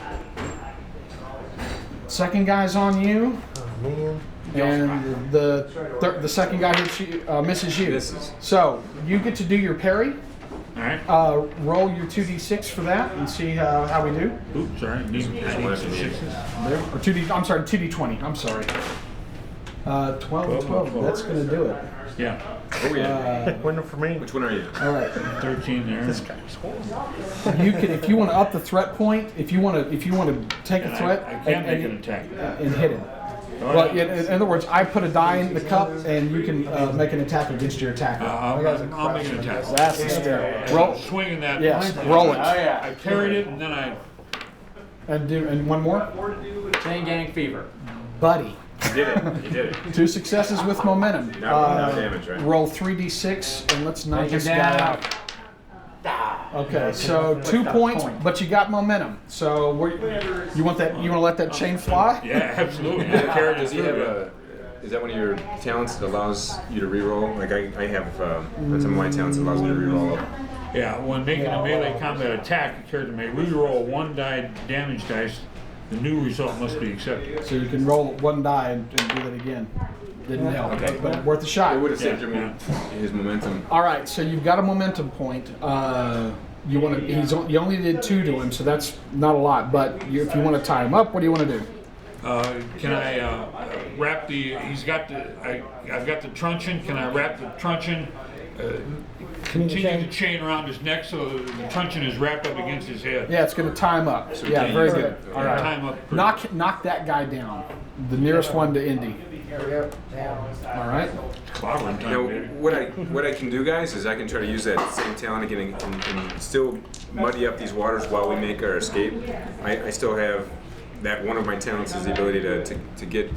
Second guy's on you. Oh, man. And the second guy hits you, misses you. Misses. So you get to do your parry. All right. Roll your 2d6 for that and see how we do. Oops, sorry. I need some sixes. Or 2d. I'm sorry, 2d20. I'm sorry. 12. That's gonna do it. Yeah. Oh yeah. Winner for me. Which one are you? All right. 13 there. You can, if you want to up the threat point, if you want to take a threat I can make an attack. and hit him. Well, in other words, I put a die in the cup, and you can make an attack against your attacker. I'll make an attack. That's the spirit. Roll. Roll. Swinging that. Yes, roll it. I parried it, and then I. And one more, Chain gang fever. buddy. You did it. You did it. 2 successes with momentum. No damage, right? Roll 3d6, and let's knock Take him this guy down. out. Okay, so 2 points, but you got momentum. So you want that? You want to let that chain fly? Yeah, absolutely. I carried it Does he have through. a? Is that one of your talents that allows you to reroll? Like I have some of my talents that allows me to reroll. Yeah, when making a melee combat attack, it occurred to me, reroll 1 die damage dice. The new result must be accepted. So you can roll 1 die and do that again. Didn't help, Okay. but worth a shot. It would have saved him his momentum. All right, so you've got a momentum point. You want to? You only did 2 to him, so that's not a lot. But if you want to tie him up, what do you want to do? Can I wrap the? I've got the truncheon. Can I wrap the truncheon? Continue the chain around his neck so the truncheon is wrapped up against his head. Yeah, it's going to tie him up. Yeah, very good. All All right. right, Time up. knock that guy down. The nearest one to Indy. All right. Clobbering time, Now, baby. what I can do, guys, is I can try to use that same talent again and still muddy up these waters while we make our escape. I still have that one of my talents is the ability to get.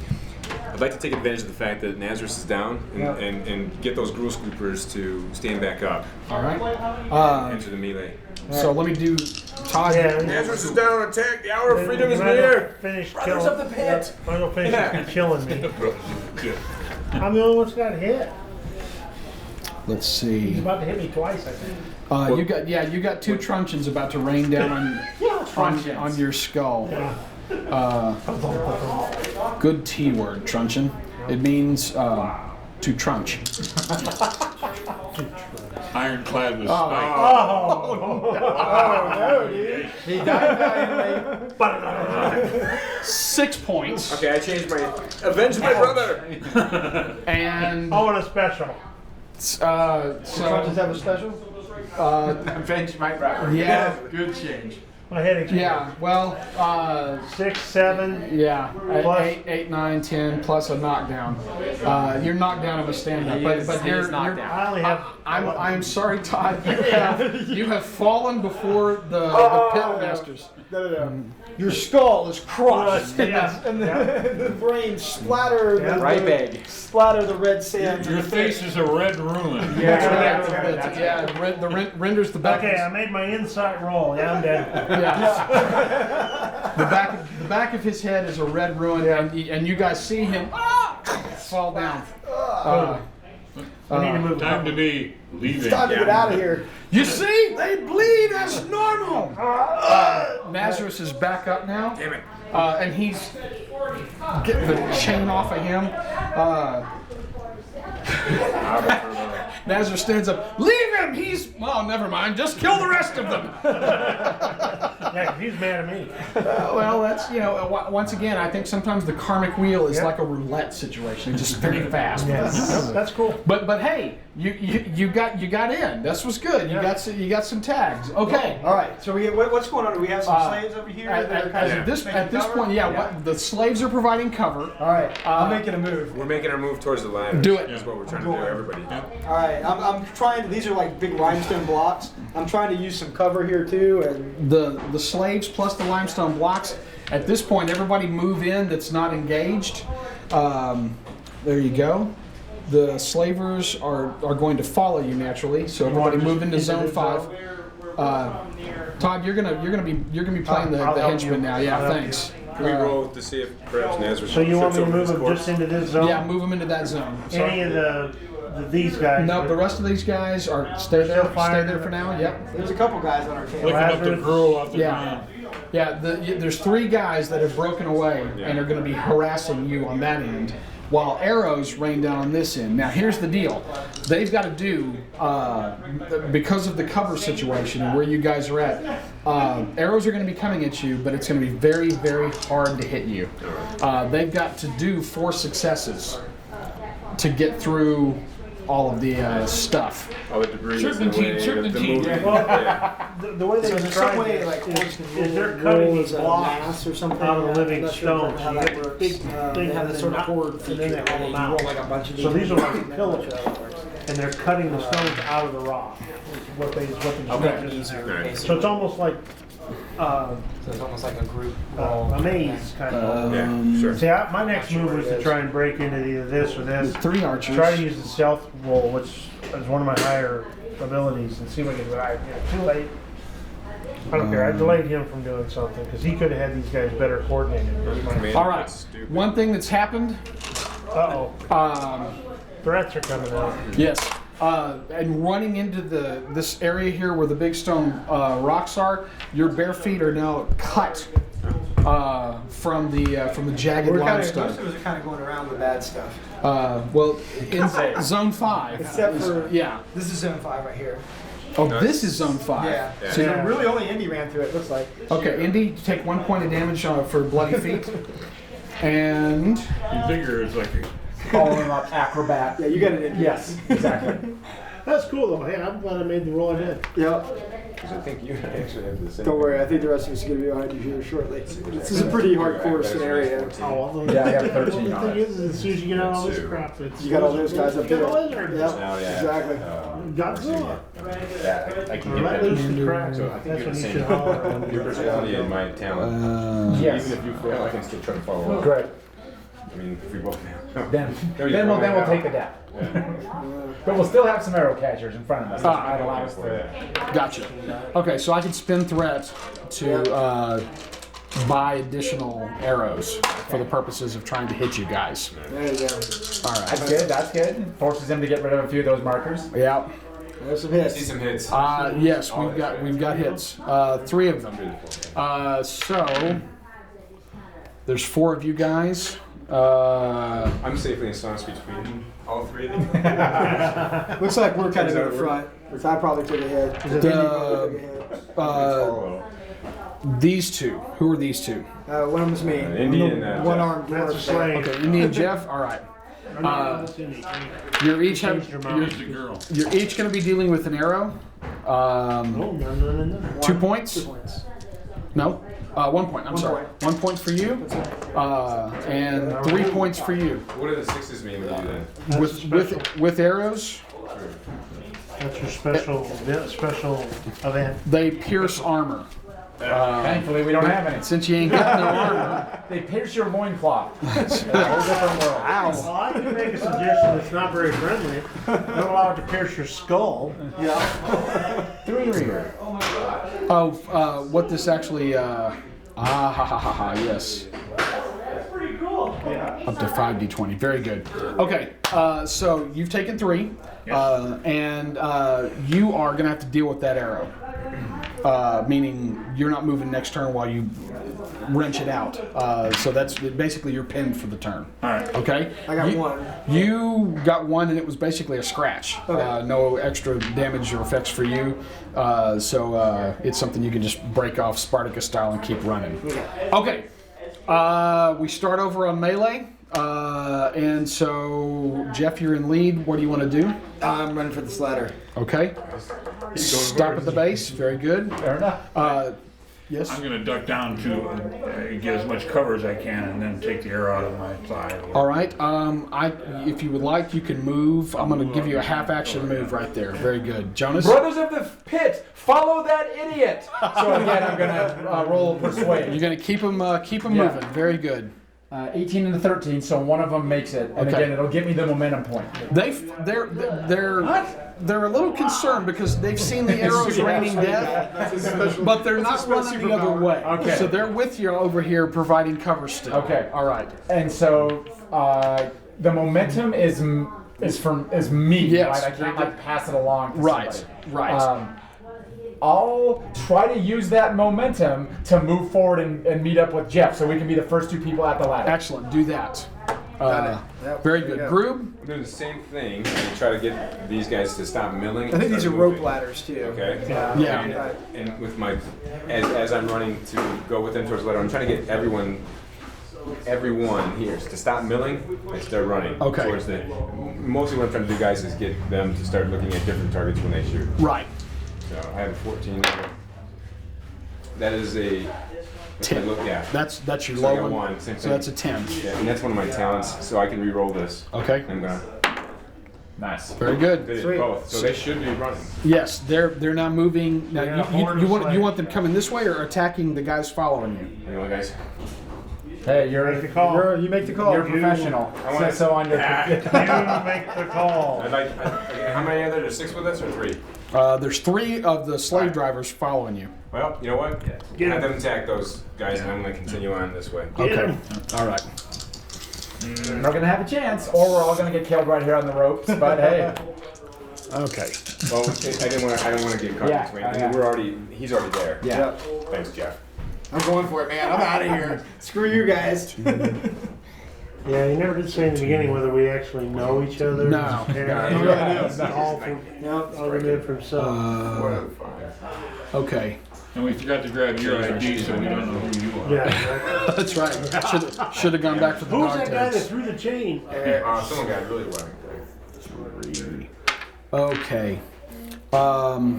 I'd like to take advantage of the fact that Nazarus is down and get those gruel scoopers to stand back up, All right. enter the melee. So let me do Todd. Nazarus is down on attack. The hour of freedom is near. Finish Brothers killing. of the pit. I'm gonna finish killing me. Good. I'm the only one that's got hit. Let's He's see. about to hit me twice, I think. You got 2 truncheons about to rain down on your skull. Good T word, truncheon. It means to trunch. Ironclad with spike. He died valiantly. 6 points. Okay, I changed my. Avenge my brother. And I want a special. Truncheons have a special? Avenge my brother. Yeah. Good change. My head explodes. yeah, well, 6, 7. yeah, Plus- 8, 9, 10 plus a knockdown. You're knocked down of a stand-up, but He you're is knocked down. I only have. I'm sorry, Todd. You have fallen before the pit masters. No. Your skull is crushed, Yeah. and the brain splatter the Right bag. splatter the red sand. Your face is a red ruin. The renders the back. Okay, I made my insight roll. Yeah, I'm dead. Yeah. the back of his head is a red ruin, and you guys see him fall down. I need to move. Time to be leaving. It's time to get out of here. You see, they bleed as normal. Nazarus is back up now. Damn it. And he's get the chain off of him. Nazar stands up. Leave him. He's well. Never mind. Just kill the rest of them. Yeah, he's mad at me. Well, that's once again, I think sometimes the karmic wheel is like a roulette situation, just very fast. Yes, that's cool. But hey, you got in. This was good. You got some tags. Okay. All right. So what's going on? Do we have some slaves over here? that are kind of At this making cover? point, what, the slaves are providing cover. All right. I'm making a move. We're making our move towards the ladder. Do it. That's what we're trying to do, everybody. All right. I'm trying. These are like big limestone blocks. I'm trying to use some cover here too, and The slaves plus the limestone blocks. At this point, everybody move in that's not engaged. There you go. The slavers are going to follow you naturally. So everybody move into zone 5. Todd, you're gonna be playing the henchman now. Yeah, thanks. Can we roll to see if perhaps Nazareth So you want me to trips over move this him course? just into this zone? Yeah, move them into that zone. Any of these guys? No, the rest of these guys are stay there for now. Yep. there's a couple guys on our camp. Looking up the Lazarus. girl off the Yeah. ground. Yeah, there's 3 guys that have broken away and are going to be harassing you on that end, while arrows rain down on this end. Now, here's the deal. They've got to do, because of the cover situation and where you guys are at, arrows are going to be coming at you, but it's going to be very, very hard to hit you. They've got to do 4 successes to get through all of the stuff. All the debris. Serpentine, the serpentine. movement. Well, Yeah. the way they So there's describe some way it like is they're cutting these blocks mass or something out of the living I'm not sure stones. exactly how You that get works. big They things have and this sort of then cord and feature, then they and roll you them out. roll like a bunch of So these are these. like pillars, and they're cutting the stones out of the rock. What they Okay. So it's almost like So it's almost like a group roll. a maze kind of. Yeah, sure. See, my next move was to try and break into either this or this. 3 archers. Try to use the stealth roll, which is one of my higher abilities, and see what I can do. Too late. I don't care. I delayed him from doing something because he could have had these guys better coordinated. Command, All right. that's stupid. One thing that's happened. Threats are coming out. Yes. And running into this area here where the big stone rocks are, your bare feet are now cut from the jagged Most limestone. of us are kind of going around the bad stuff. Well, in zone 5. Except for Yeah. this is zone 5 right here. Oh, this is zone 5. Yeah. Yeah. So really only Indy ran through it. Looks like. Okay, Indy, take 1 point of damage for bloody feet. And You figure it's like a Following up acrobat. Yeah, you got it. Indy. Yes, exactly. That's cool though. Hey, I'm glad I made the roll I did. Yep. Because I think you actually have the same. Don't worry. I think the rest of us are going to be behind you here shortly. This is a pretty hardcore scenario. Yeah, I got 13 The on thing it. is, as soon as you get out all this crap, it's You got all those guys up You there. got the lizard. Yep. Oh, yeah. Exactly. Godzilla. Yeah, I can When I get lose that. the crack, So I think that's you're when the you same. should holler. Your personality and my talent. Yes. Even if you fail, I can still try to follow up. Great. I mean, if we both fail. Then There you then go. we'll take the death. Yeah. But we'll still have some arrow catchers in front of us. That might allow us to. gotcha. Okay, so I can spend threat to buy additional arrows for the purposes of trying to hit you guys. There you go. All right. That's good. That's good. Forces him to get rid of a few of those markers. Yeah. There's some See hits. some hits. Yes, we've got hits. 3 of them. So there's 4 of you guys. I'm safely ensconced between all 3 of them. Looks like we're kind of in the front. Which I probably took a hit. Indy probably took a hit. These 2. Who are these 2? One of them's me. Indy and One Jeff. armed That's a slave. Okay, Indy and Jeff. All right. You're each Changed your mind. the girl. You're each going to be dealing with an arrow. Oh, no. 2 points. 2 points. No. 1 point. I'm sorry. 1 point for you. And 3 points for you. What do the 6s mean when you do that? With arrows, That's your special event. they pierce armor. Thankfully, we don't have any. Since you ain't got no armor. They pierce your loincloth. It's a whole different world. Well, I can make a suggestion that's not very friendly. Don't allow it to pierce your skull. Through your ear. What this actually, yes. Up to 5d20. Very good. Okay, so you've taken 3, and you are going to have to deal with that arrow. meaning you're not moving next turn while you wrench it out. So that's basically you're pinned for the turn. All right. Okay? I got one. You got one, and it was basically a scratch. Okay. No extra damage or effects for you. So it's something you can just break off Spartacus style and keep running. Okay. We start over on melee. And so, Jeff, you're in lead. What do you want to do? I'm running for this ladder. Okay. Stop at the base. Very good. Fair enough. Yes. I'm going to duck down to get as much cover as I can, and then take the arrow out of my thigh. All right. If you would like, you can move. I'm going to give you a half-action move right there. Very good, Jonas. Brothers of the Pit, follow that idiot. So again, I'm gonna roll persuade. You're going to keep him moving. Very good. 18 and a 13, so one of them makes it, and Okay. again, it'll give me the momentum point. They're a little concerned because they've seen the arrows raining death, but they're not running the other way. Okay. So they're with you over here, providing cover still. Okay. All right. And so the momentum is me, Yes. right? I can't like pass it along to Right. somebody. Right. I'll try to use that momentum to move forward and meet up with Jeff, so we can be the first two people at the ladder. Excellent. Do that. Yep, Very there you good. go. Groob. I'm doing the same thing to try to get these guys to stop milling. I think and these are start rope moving. ladders too. Okay. Yeah. And with my, as I'm running to go with them towards the ladder, I'm trying to get everyone here to stop milling and start running Okay. towards the. Mostly what I'm trying to do, guys, is get them to start looking at different targets when they shoot. Right. So I have a 14 there. That is a 10. Yeah. That's your So I low got one. one, same So thing. that's a 10. Yeah, and that's one of my talents, so I can re-roll this. Okay. I'm gonna Nice. Very good. did Sweet. both, so they should be running. Yes, they're now moving. Now Yeah, you horde of want them coming this way or attacking the guys following you? You know, guys. Hey, Make the call. You make the call. you're a professional. I wanna- So on your You make the call. I'd like. How many are there? There's 6 with us or 3? There's 3 of the slave drivers following you. Well, you know what? Get Have him. them attack those guys, and I'm gonna continue on this way. Okay. All right. We're not gonna have a chance, or we're all gonna get killed right here on the ropes. But hey, Okay. Well, I didn't want to get caught Yeah, between. yeah. He's already there. yeah. Thanks, Jeff. I'm going for it, man. I'm out of here. Screw you guys. Yeah, you never did say in the beginning whether we actually know each other. No. All from other than from some. Okay. And we forgot to grab your ID, so we don't know who you are. Yeah, exactly. That's right. Should have gone back for the Who's dog that guy that tags. threw the chain? Someone got really whacked. Okay. The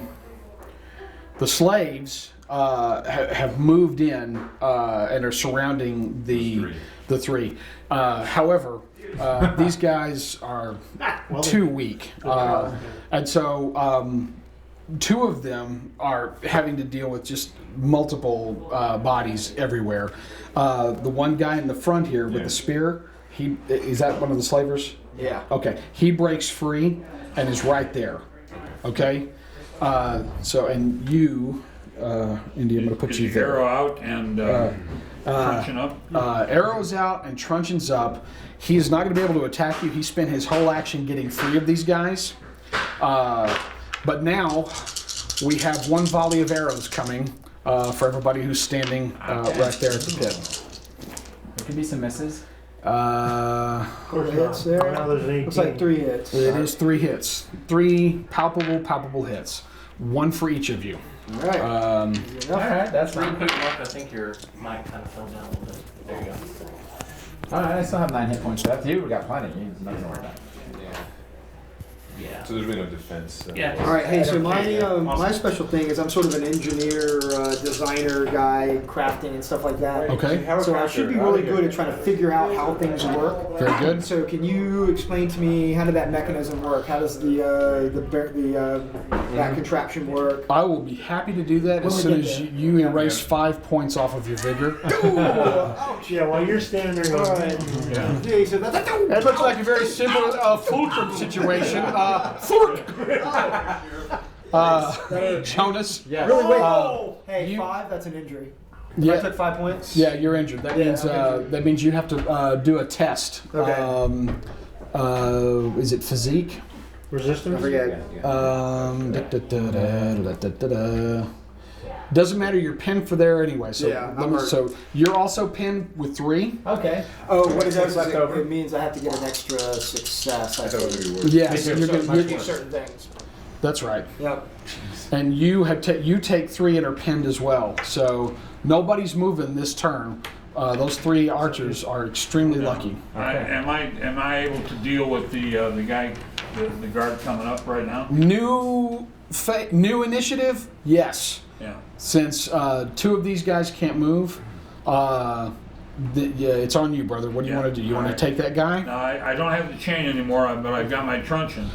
slaves have moved in and are surrounding the three. However, these guys are too weak, and so 2 of them are having to deal with just multiple bodies everywhere. The one guy in the front here with the spear, is that one of the slavers? Yeah. Okay, he breaks free and is right there. Okay, and you, Indy, I'm going to put Is you the there. arrow out and crunching up? Arrow's out and truncheon's up. He is not going to be able to attack you. He spent his whole action getting free of these guys. But now we have 1 volley of arrows coming for everybody who's standing right there at the pit. There could be some misses. Hits there. Now there's 18. Looks like 3 hits. It is 3 hits. 3 palpable hits. 1 for each of you. All right. All right, that's Real fine. quick, Mark, I think your mic kind of fell down a little bit. There you go. All right, I still have 9 hit points left. You got plenty. You nothing to worry about. Yeah. So there's really no defense. Yeah. All right. Hey, so my special thing is I'm sort of an engineer, designer guy, crafting and stuff like that. Okay. So I should be really good at trying to figure out how things work. Very good. So can you explain to me how did that mechanism work? How does that contraption work? I will be happy to do that as When soon we get as there. you erase 5 points off of your vigor. Yeah, while you're standing there All going, right. Okay, so that's That looks like a very simple fulcrum situation. Jonas. Yes. really wait. Hey, you- 5. That's an injury. Yeah. I took 5 points. Yeah, you're injured. That means okay. that means you have to do a test. Okay. Is it physique? resistance? I forget. Doesn't matter. You're pinned for there anyway. So Yeah, I'm hurt. so you're also pinned with 3. Okay. Oh, what it does is left over? it means I have to get an extra success. I I thought it was think. gonna be worse. Yes, Me too. you're So gonna, much you're, worse. Certain things. that's right. Yep. And you have you take 3 and are pinned as well. So nobody's moving this turn. Those 3 archers are extremely lucky. Am I able to deal with the guy, the guard coming up right now? New initiative, yes. Yeah. Since 2 of these guys can't move, yeah, it's on you, brother. What do you Yeah. want to do? You want to Alright. take that guy? No, I don't have the chain anymore, but I've got my truncheon.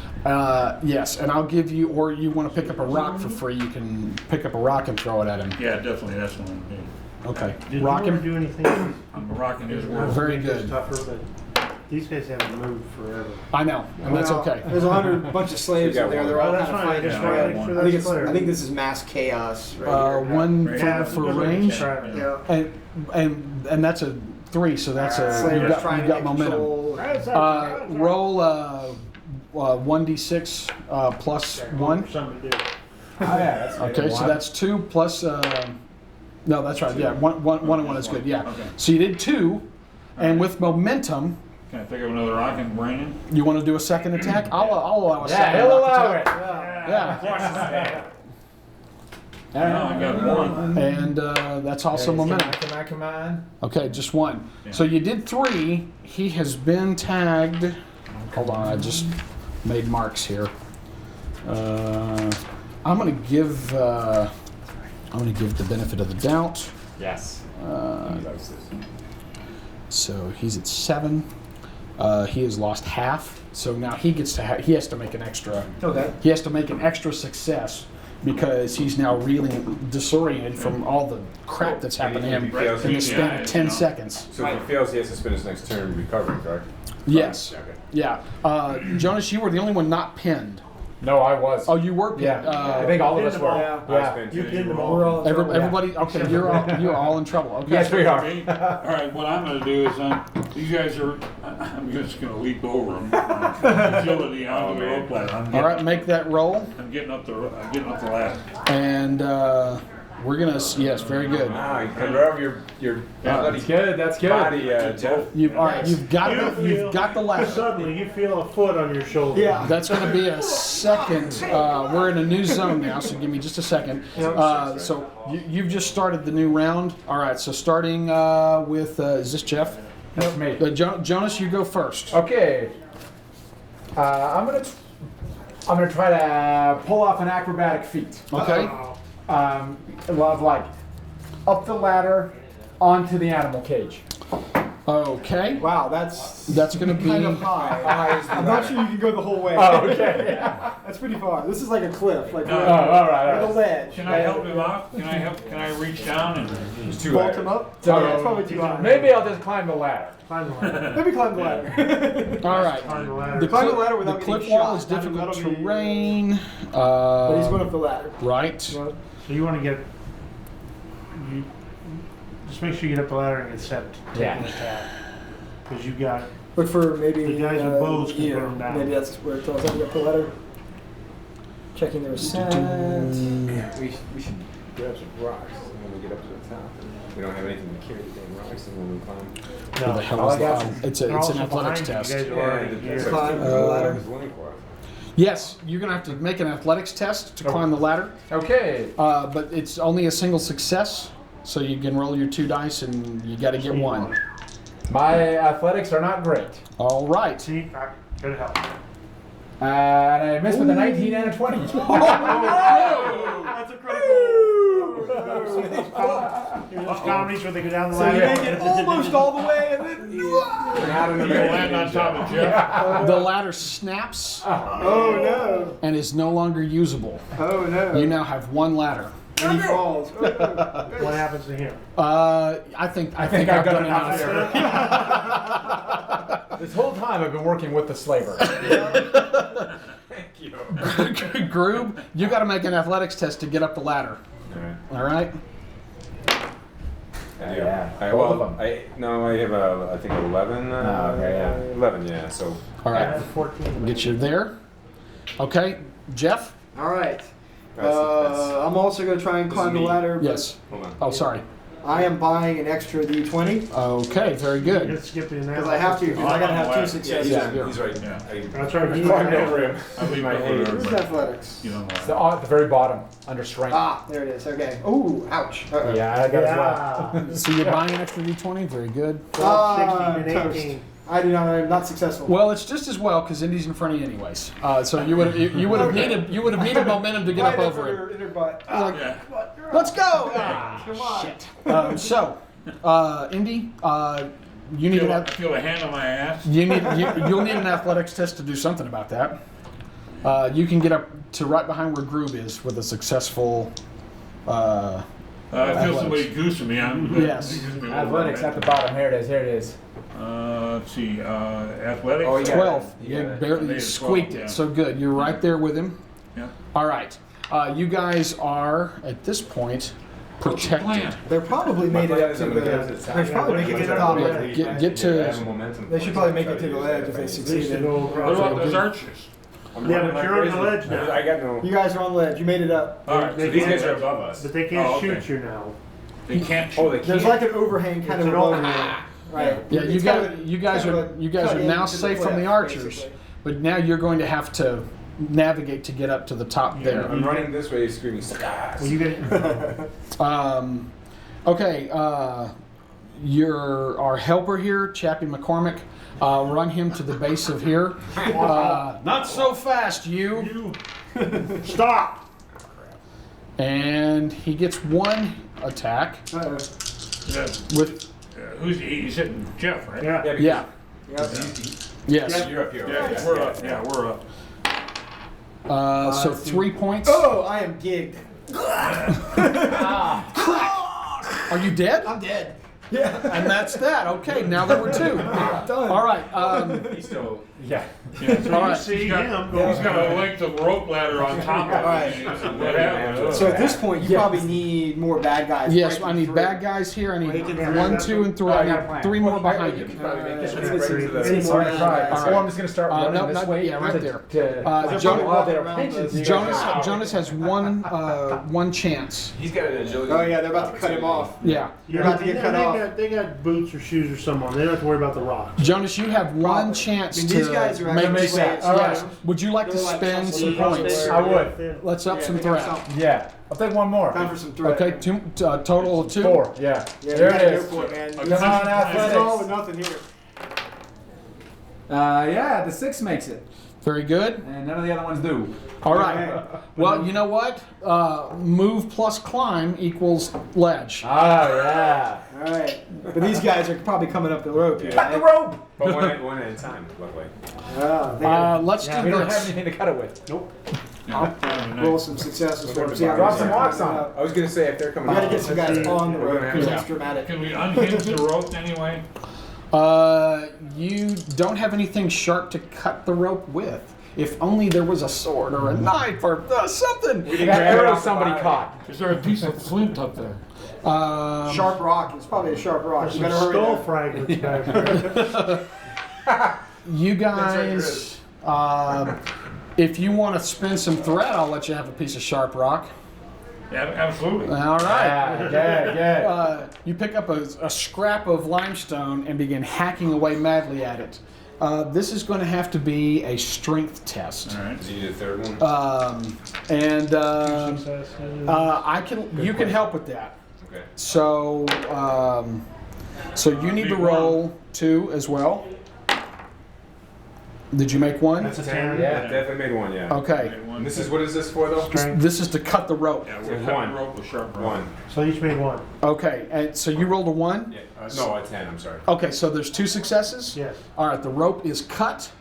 Yes, and I'll give you, or you want to pick up a rock for free, you can pick up a rock and throw it at him. Yeah, definitely, that's what I'm doing. Okay. Did Rock you want him. to do anything? I'm rocking his world. Very It's good. tougher, but these guys haven't moved forever. I know, and that's Well, okay. There's 100 bunch of slaves You got in there. one. They're all Oh, that's kind of fine. I fighting. just Yeah, wanted to I make got sure one. that's clear. I think this is mass chaos right here. One Yeah, for good range, try. Yeah. and that's a 3, so that's a Slaves you've got, trying you've to got get momentum. control. Roll 1d6 plus 1. Something to do. Oh, yeah, that's good. Okay, so One. that's 2 plus. No, that's right. Yeah, one and 1 is good. Yeah. Okay. So you did 2, and with momentum, Can I pick up another rock and bring it? you want to do a second attack? I'll allow a Yeah, second he'll rock allow attack. it. Yeah. No, I got one. And that's also momentum. Come on. Okay, just 1. Yeah. So you did 3. He has been tagged. Hold on, I just made marks here. I'm gonna give the benefit of the doubt. Yes. So he's at 7. He has lost half. So now he gets to he has to make an extra. Okay. He has to make an extra success because he's now reeling disoriented from all the crap that's happened to him Right. in the span of 10 Yeah. seconds. So if he fails, he has to spend his next turn recovering, correct? Yes. Okay. Yeah. Jonas, you were the only one not pinned. No, I was. Oh, you were pinned. Yeah. I think all of us were. Yeah. Yeah. Yeah. You pinned them all. We're all in trouble. Everybody. Okay, you're all in trouble. Okay. Yes, we are. All right, what I'm going to do is these guys are. I'm just going to leap over them. Agility onto the rope ladder. All right, make that roll, I'm getting up the ladder. and we're gonna. Yes, very good. Ah, you can rub your bloody That's good. That's good. body, Jeff. All right, you've got the ladder. Suddenly, you feel a foot on your shoulder. Yeah. That's going to be a second. We're in a new zone now, so give me just a second. So you've just started the new round. All right, so starting with, is this Jeff? That's me. Jonas, you go first. Okay. I'm gonna try to pull off an acrobatic feat. Okay. Love like up the ladder onto the animal cage. Okay. Wow, that's That's going to kind of be. high. I'm not sure you can go the whole way. Oh, okay. Yeah. That's pretty far. This is like a cliff, like No, we're all right, all at a right. ledge. Can I help him out? Can I reach down and? There's 2 Vault ladders. him up? So- Yeah, it's probably too high. Maybe I'll just climb the ladder. Climb the ladder. Maybe climb the ladder. All right. Climb the ladder. The Climb the cliff, ladder the without cliff getting wall shot. is difficult That'll be- terrain. But he's going up the ladder. Right. So you want to get. You just make sure you get up the ladder and get set to take Yeah. an attack. Because you got. Look for maybe The guys with bows can gear. put 'em down. Maybe that's where it tells them to get up the ladder. Checking their ascent. We should grab some rocks when we get up to the top. We don't have anything to carry the damn rocks and when we climb. Where the hell Oh, is I got that? you. It's They're an also athletics behind you. test. You guys are already here. Climb the What ladder. is looking for? Yes, you're gonna have to make an athletics test to climb the ladder, Okay. but it's only a single success, so you can roll your 2 dice and you got to get 1. My athletics are not great. All right. See, I could help. And I missed with a 19 and a 20. That's a critical. Those comedies where they go down the So you ladder. make it almost all the way and then. You land on top of Jeff. The ladder snaps Oh no. and is no longer usable. Oh no. You now have 1 ladder. And he falls. What happens to him? I think I've I've done done enough. enough. This whole time I've been working with the slaver. Thank you. Groob, you got to make an athletics test to get up the ladder. Alright. All right. Yeah. Well, Both of them. I have I think 11. okay, yeah. 11, yeah. So All right. 14. Get you there. Okay, Jeff. All right. I'm also going to try and climb the ladder. But Yes. Hold on. Oh, sorry. I am buying an extra D20 Okay, very good. Just skipping that. because I have to. Because I got to have 2 successes. He's right. Yeah. That's right. Climbed over him. I leave my Who's athletics? You know. It's at the very bottom, under strength. Ah, there it is. Okay. Ooh, ouch. Yeah, I got as well. Yeah. So you're buying an extra D20. Very good. 12, 16, and Toast. 18. I'm not successful. Well, it's just as well because Indy's in front of you anyways. So you would have needed momentum to get up over it. Inner butt. Yeah. Let's go. Come on. So, Indy, you need Feel a hand on my ass. you'll need an athletics test to do something about that. You can get up to right behind where Groob is with a successful. I feel somebody goosing me. Yes. Athletics at the bottom. Here it is. Here it is. Let's see. Athletics. Oh, yeah. 12. Yeah, You I barely made it squeaked 12, it. yeah. So good. You're right there with him. Yeah. All right. You guys are at this point protected. Plan. They're probably made it up to the. They should probably make it to the top. Get to. momentum. They should probably make it to the ledge if they At least succeeded. to go What across. about those archers? Yeah, but you're on the ledge now. I got no. You guys are on ledge. You made it up. All right. They So these can't- guys are above us. But they can't Oh, okay. shoot you now. They can't shoot. Oh, they There's can't. like an overhang kind It's of an above overhang. you. Right. Yeah, you It's guys, kind of a- you guys kind are of a you guys cut are now into the safe from cliff, the archers, basically. but now you're going to have to navigate to get up to the top there. I'm running this way, screaming stars. Well, you get Okay, our helper here, Chappie McCormick. Run him to the base of here. Not so fast, you. stop. And he gets one attack Uh-oh. Yeah. with He's hitting Jeff, right? Yeah. yeah. Yep. Yes. You're up here. Yeah, right? we're up. Yeah, we're up. So 3 points. Oh, I am gigged. Are you dead? I'm dead. Yeah. And that's that. Okay, now there were two. Done. All right. He's still. Yeah. Yeah. So All you right. see He's got- him go. He's got a length of rope ladder on top of Right. it. What happened? So at this point, you Yeah. probably need more bad guys. Yes, breaking I need through. bad guys here. I need Yeah. 1, 2, and 3. Oh, I I got a need plan. 3 more behind you. Let's Let's get get some- three. let's get It's some already bad tried. guys. All Or I'm just gonna start running no, this not- way. yeah, right to- there. To, Jonas- oh, they're around pinching. the- so you Jonas, guys- Jonas has one chance. He's got an agility. Oh yeah, they're about to cut him off. Yeah, You're about to get cut off. They got boots or shoes or something on. They don't have to worry about the rocks. Jonas, you have one Probably. chance I mean, to these guys are make actually that. safe. Yes. Would you like to They're like spend some some crossbow. points? I would. Let's up Yeah, some they got threat. something. Yeah. I'll take one more. Time for some threat. Okay, total of 2. 4. Yeah. Yeah, There you gotta it go is. for it, man. Come This on, is athletics. all or nothing here. Yeah, the 6 makes it. Very good. And none of the other ones do. All right. Well, you know what? Move plus climb equals ledge. Oh, yeah. All right, but these guys are probably coming up the rope here. Cut the Right? rope! But one at a time, luckily. Oh, they gotta Let's We do don't have this. anything to cut it with. roll some successes for them. See how Drop they're some rocks coming on up. I was gonna say if they're coming We gotta out. get some guys on the rope because Yeah. it's dramatic. Can we unhinge the rope anyway? You don't have anything sharp to cut the rope with. If only there was a sword or a knife or something. You got arrows somebody caught. Is there a piece of flint up there? Sharp rock. It's probably a sharp rock. There's You some better hurry. skull there. fragments back there. You guys, if you want to spend some threat, I'll let you have a piece of sharp rock. Yeah, absolutely. All right. Yeah. You pick up a scrap of limestone and begin hacking away madly at it. This is going to have to be a strength test. All right. Do you need a third one? You can help with that. Okay. So, you need to roll 2 as well. Did you make 1? That's a 10. Yeah. Definitely made one, yeah. Okay. And this is what is this for though? Strength. This is to cut the rope. Yeah, So we're cutting one. the rope with sharp rope. One. So each made one. Okay, and so you rolled a 1? Yeah. No, a 10. I'm sorry. Okay, so there's 2 successes? Yes. All right, the rope is cut,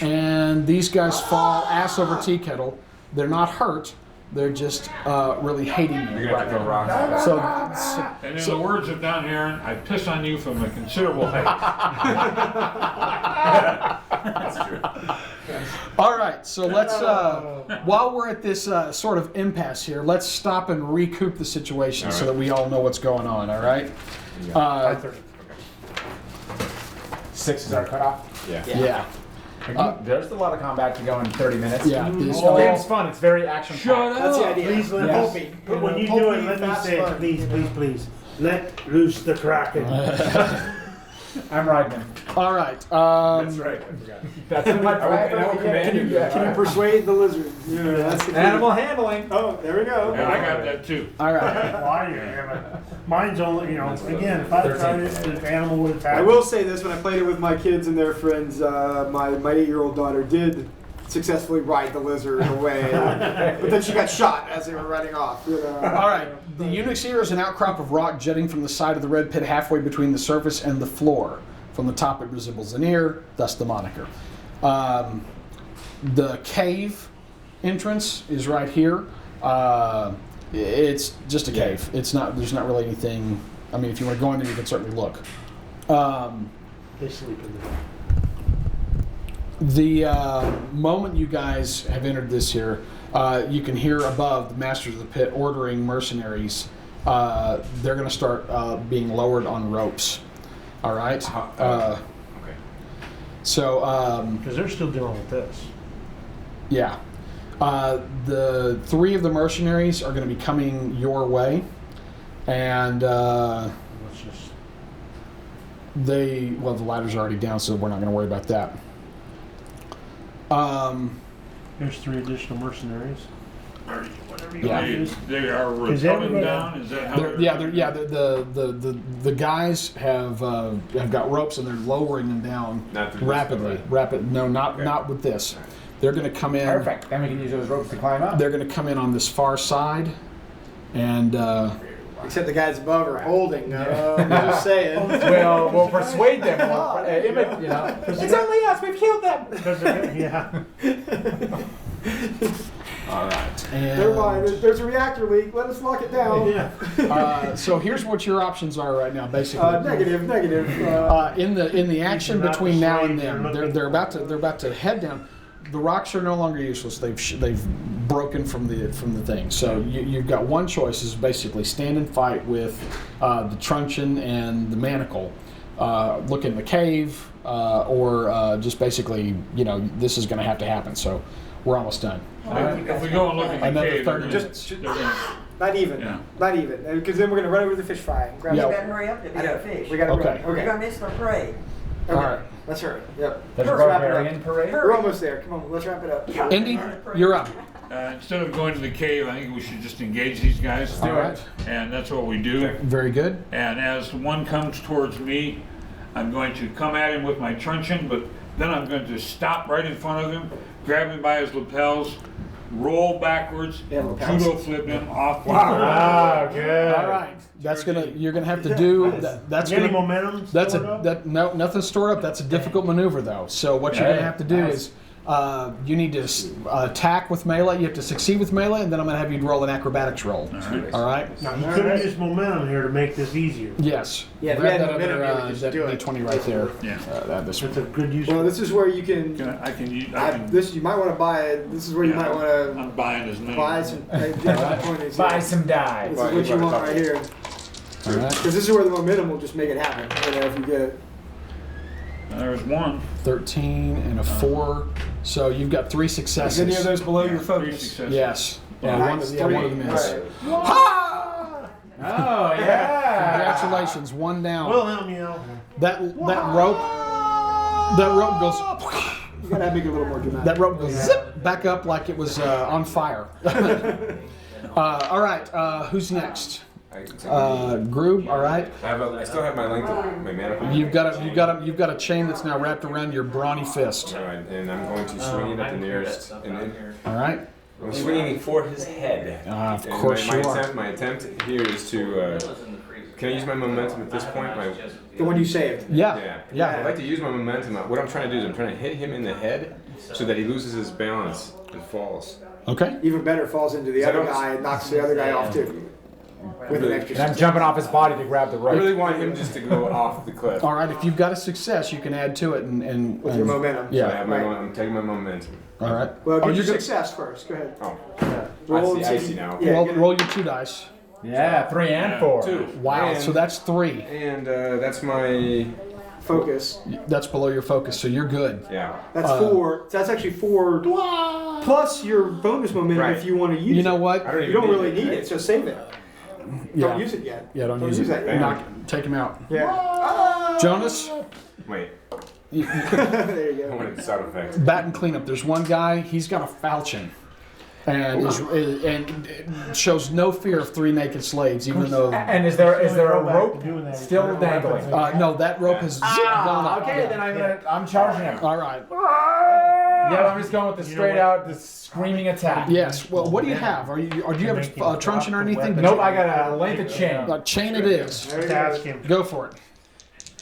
and these guys fall ass over tea kettle. They're not hurt, they're just really hating You're you gonna right have to throw now. rocks. So, And in the words of Don Aaron, I piss on you from a considerable height. That's true. all right, so let's, while we're at this sort of impasse here, let's stop and recoup the situation All so right. that we all know what's going on, all right? 6 is our cutoff. Yeah. Yeah. There's a lot of combat to go in 30 minutes. Yeah, The this game's fun. It's very action. Shut That's the up. idea. Please let Yes. me. But when you do it, let me say it. Please. Let loose the kraken. I'm riding him. All right. That's right. I forgot. That's in my I will command you. Can you persuade the lizard? Yeah, that's the key. Animal handling. Oh, there we go. Yeah, I got that too. All right. Why are you? Mine's only, again, if I tried it, the animal would attack. I will say this: when I played it with my kids and their friends, my 8-year-old daughter did successfully ride the lizard away, but then she got shot as they were running off. All right. The eunuch's ear is an outcrop of rock jutting from the side of the red pit halfway between the surface and the floor. From the top, it resembles an ear, thus the moniker. The cave entrance is right here. It's just a cave. It's not. There's not really anything. I mean, if you want to go in there, you can certainly look. They sleep in there. The moment you guys have entered this here, you can hear above the masters of the pit ordering mercenaries. They're going to start being lowered on ropes. All right. Okay. So. Because they're still dealing with this. Yeah. The 3 of the mercenaries are going to be coming your way, and Let's just. the ladder's already down, so we're not going to worry about that. There's 3 additional mercenaries. Whatever you Yeah. want to use. They are Is coming everybody- down. Is that how? The guys have got ropes and they're lowering them down Not through this rapidly. door. No, not Okay. not with this. They're going to come in. Perfect. Then we can use those ropes to climb up. They're going to come in on this far side, and Except the guys above are holding. I'm just saying. We'll persuade them. It's only us. We've killed them. Yeah. all right. Never mind. And There's a reactor leak. Let us lock it down. Yeah. so here's what your options are right now, basically. Negative. In the action You're not between now and persuaded, then, you're they're about to head down. The rocks are no longer useless. They've broken from the thing. So you've got one choice: is basically stand and fight with the truncheon and the manacle. Look in the cave, or just basically, this is going to have to happen. So we're almost done. If we go and look at the Another cave, 30 they're minutes. gonna- Not even. Yeah. Not even. Because then we're going to run over to the fish fry. And grab Yeah. it. You better hurry up to I be know. a fish. We got to Okay. run. You're Okay. gonna miss the parade. Okay. All right. Let's hurry. Yep. There's a Let's wrap it barbarian up. parade. We're almost there. Come on. Let's wrap it up. Indy, you're up. Instead of going to the cave, I think we should just engage these guys. All right. And that's what we do. Very good. And as one comes towards me, I'm going to come at him with my truncheon, but then I'm going to stop right in front of him, grab him by his lapels, roll backwards, Yeah, lapels. judo flip him off. Ah, good. All right. You're gonna have to do. That's Any gonna. momentum? That's stored up? nothing stored up. That's a difficult maneuver though. So what you're gonna have to do is you need to attack with melee. You have to succeed with melee, and then I'm gonna have you roll an acrobatics roll. All right. Now, you could have used momentum here to make this easier. Yes. Yeah, if we Grab had that momentum, other we could just that do it. D20 right there. Yeah. Add this That's one. a good use. Well, this is where you can. I can This you might want to buy it. This is where you might want to I'm buying his name. buy some. Buy some dye. This is what you want right here. All right. Because this is where the momentum will just make it happen. If you get it. There's one. 13 and a 4. So you've got 3 Is successes. any of those below your 3 focus? successes. Yes. Yeah, Nice. one of them is. All right. Oh yeah. Congratulations, one down. Well, help me out. That rope goes. You gotta make it a little more dramatic. That rope goes zip back up like it was on fire. All right, who's next? Groob. All right. I still have my length of my mana. You've got a chain that's now wrapped around your brawny fist. All right, and I'm going to swing it at the nearest. All right. I'm swinging for his head. Of And course my you are. attempt, my attempt here is to. Can I use my momentum at this point? The one you saved. Yeah. I'd like to use my momentum. What I'm trying to do is I'm trying to hit him in the head so that he loses his balance and falls. Okay. Even better, falls into the other guy and knocks the other guy off too. With an extra. And I'm jumping off his body to grab the I rope. really want him just to go off the cliff. All right. If you've got a success, you can add to it and With your momentum. So I Yeah. have I'm taking my momentum. All right. Well, get your you're success first. Go ahead. Oh, Roll and I see- see now. Yeah, roll, get it. roll your 2 dice. Yeah, 3 and 4. 2. Wow. And, So that's 3. And that's my focus. That's below your focus, so you're good. Yeah. That's 4. So that's actually 4 plus your bonus momentum Right. if you want to use it. You know what? I don't You even don't really it. need it, so save it. Yeah. Don't use it yet. Yeah, don't use it. that yet. Knock, take him out. Yeah. Jonas, Wait. There you I go. wanted the sound effect. bat and cleanup. There's one guy. He's got a falchion, and shows no fear of 3 naked slaves, even though. And is there a Go back rope to doing that. still dangling? No, that rope has gone up. Okay, then I'm charging him. All right. Yeah, I'm just going with the straight out, the screaming attack. Yes. Well, what do you have? Do you have a truncheon or anything? Nope, I got a length of chain. Chain it is. Just ask him. Go for it.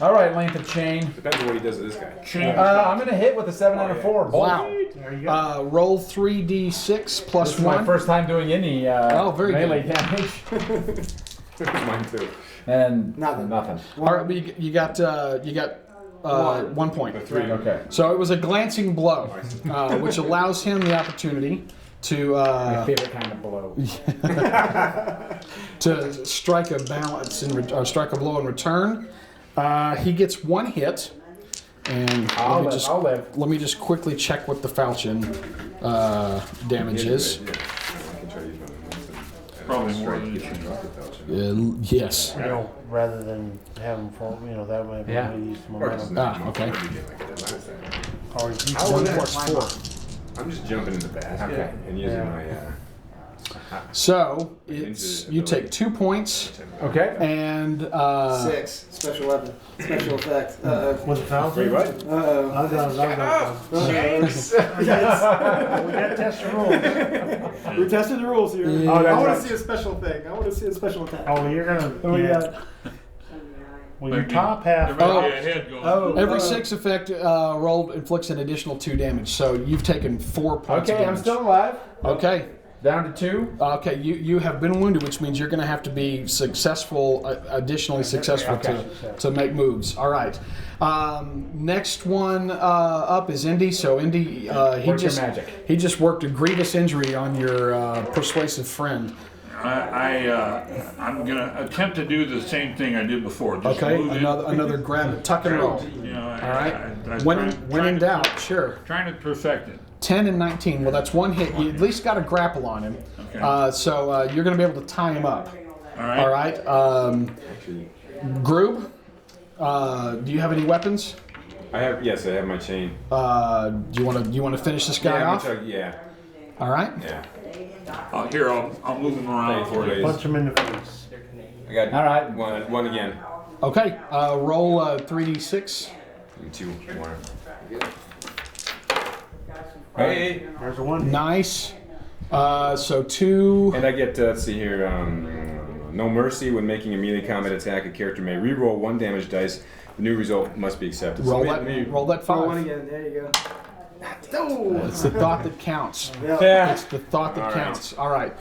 All right, length of chain. Depends on what he does to this guy. I'm gonna hit with a 7 and a 4. Bolt. Wow. There you go. Roll 3d6 plus This is my 1. first time doing any very melee good. damage. Mine too. And Nothing. nothing. All right, but you got 1 point. 3. Okay. So it was a glancing blow, which allows him the opportunity to My favorite kind of blow. to strike a balance strike a blow in return. He gets 1 hit, and I'll live. let me just quickly check what the falchion damage is. Yeah. I can try to use my Probably more strike than to you get should. him off the falchion. Yes. You know, rather than have him fall, that might be Yeah. use the Or just momentum. not okay. like I did last time. Or you One can- plus 4. I'm just jumping in the basket Okay. and using Yeah. my. So it's you take 2 points Okay. and 6. Special weapon. Special effect. With the fountain? Wait, what? Uh-oh. I'll go. Yes. We got to test the rules. We're testing the rules here. Yeah. I that's want right. to see a special thing. I want to see a special attack. Oh, you're gonna. Oh, yeah. Well, your top half. Everybody ahead goes. Oh. every 6 effect rolled inflicts an additional 2 damage. So you've taken 4 points. Okay, of I'm damage. still alive. Okay. Down to 2. Okay, you have been wounded, which means you're going to have to be successful, additionally successful to make moves. All right. Next one up is Indy. So Indy, he Work your just magic. he just worked a grievous injury on your persuasive friend. I'm gonna attempt to do the same thing I did before. Just Okay, move in. another grab it, tuck and roll. You know, All right. When in doubt, sure. Trying to perfect it. 10 and 19. Well, that's 1 hit. You at least got a grapple on him. Okay. So you're going to be able to tie him up. All right. All right. Groob, do you have any weapons? I have my chain. Do you want to finish this guy off? Yeah. All right. Yeah. Here, I'll move him around for you. Punch him in the face. I got All right. one again. Okay. Roll 3d6. 2 more. Hey. There's a one. Nice. So 2. And I get let's see here. No mercy when making a melee combat attack. A character may re-roll 1 damage dice. The new result must be accepted. Roll So that. let me- Roll that Roll 1 5. again. There you go. It's the thought that counts. Yeah. It's the thought that All right. counts. All right.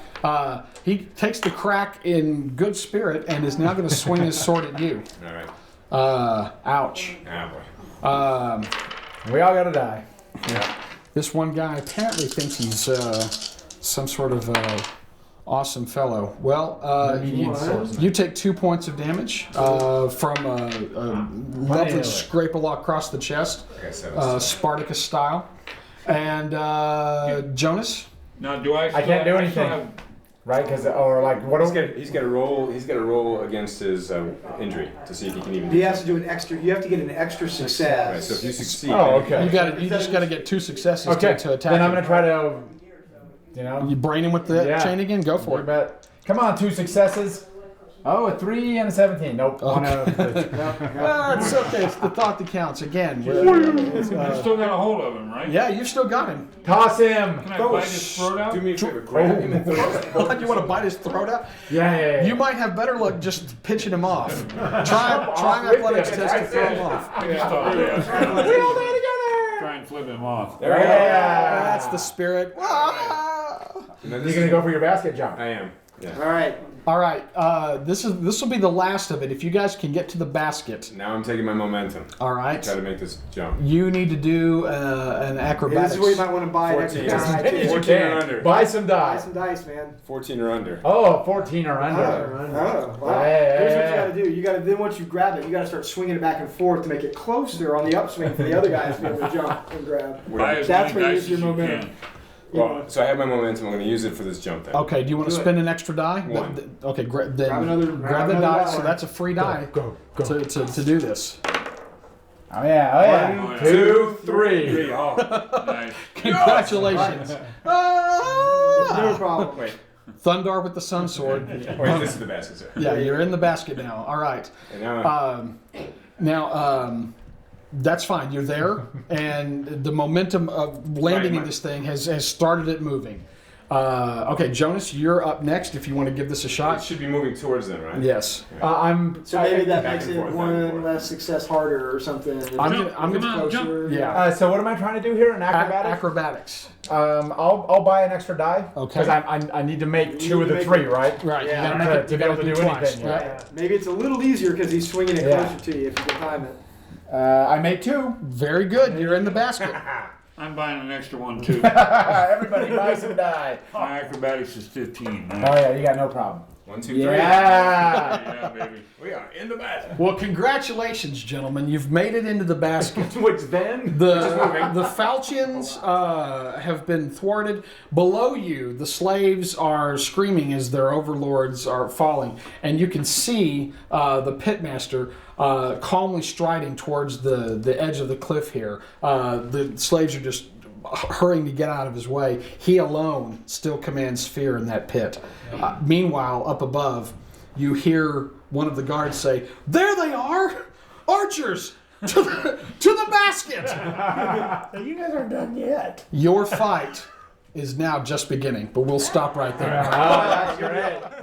He takes the crack in good spirit and is now going to swing his sword at you. All right. Ouch. Ah, boy. We all gotta die. This one guy apparently thinks he's some sort of awesome fellow. Well, you take 2 points of damage from a lovely scrape across the chest, I got 7. Spartacus style. And Jonas? Now, do I? I can't do still anything. have- Right? Because or like what? He's got to roll. He's got to roll against his injury to see if he can even. He has to do an extra. You have to get an extra success. Right, so if you succeed, Oh, okay. You just got to get 2 successes Okay. to attack. Then I'm him. gonna try to, You brain him with the Yeah. chain again? Go for it. Bet. Come on, 2 successes. Oh, a 3 and a 17. Nope. One out of the It's okay. It's the thought that counts. Again. You still got a hold of him, right? Yeah, you've still got him. Toss him. Can I bite his throat out? do me a favor, grab him and throw him. You want to bite his throat out? Yeah. You might have better luck just pitching him off. Try an athletics test to throw him off. I just thought, We all die together. try and flip him off. There we go. Yeah. That's the spirit. Ah! And then You're this gonna is- go for your basket jump. I am. Yeah. All right. All right. This will be the last of it. If you guys can get to the basket. Now I'm taking my momentum. All right. Try to make this jump. You need to do an acrobatics. This is where you might want to buy an extra 14. die. Many as you 14 or can. under. Buy some Buy die. some dice, man. 14 or under. Oh, 14 or Oh, under. wow. Hey, Here's what hey, you got to do. You got to then once you grab it, you got to start swinging it back and forth to make it closer on the upswing for the other guys to be able to jump and grab. Buy as That's many where you dice use your as you momentum. can. Well, so I have my momentum. I'm going to use it for this jump then. Okay. Do you want to Do it. spin an extra die? One. Okay. Then Grab another- grab grab the another die. die. So that's a free die Go. to do this. Oh yeah. One, 2, 3. Oh, Nice. Congratulations. No Ah! problem. wait. Thundar with the sun sword. Wait, this is the basket, sir. Yeah, you're in the basket now. All right. And now, Now, that's fine. You're there, and the momentum of landing in Right. this thing has started it moving. Okay, Jonas, you're up next if you want to give this a it shot. should be moving towards them, right? Yes. So maybe that Back makes and it forth, back and one forth. less success harder or something. I'm Jump, gonna come on, jump. Closer. yeah. So what am I trying to do here in acrobatics? Acrobatics. I'll buy an extra die. Okay. Because I need to make You 2 need of to the make 3, it- right? Right. Yeah. You gotta make it. To You be able gotta to do do twice. anything, Right. Yeah. Maybe it's a little easier because he's swinging it Yeah. closer to you if you can time it. I made 2. Very good. You're in the basket. I'm buying an extra one too. Everybody buy some die. My acrobatics is 15. Oh yeah, you got no problem. 1, 2, 3. Yeah. Yeah, baby. We are in the basket. Well, congratulations, gentlemen. You've made it into the basket. Which then? The falchions have been thwarted. Below you, the slaves are screaming as their overlords are falling, and you can see the pitmaster calmly striding towards the edge of the cliff here. The slaves are just hurrying to get out of his way. He alone still commands fear in that pit. Meanwhile, up above, you hear one of the guards say, "There they are! Archers! To the basket!" You guys aren't done yet. Your fight is now just beginning, but we'll stop right there. Oh, that's great.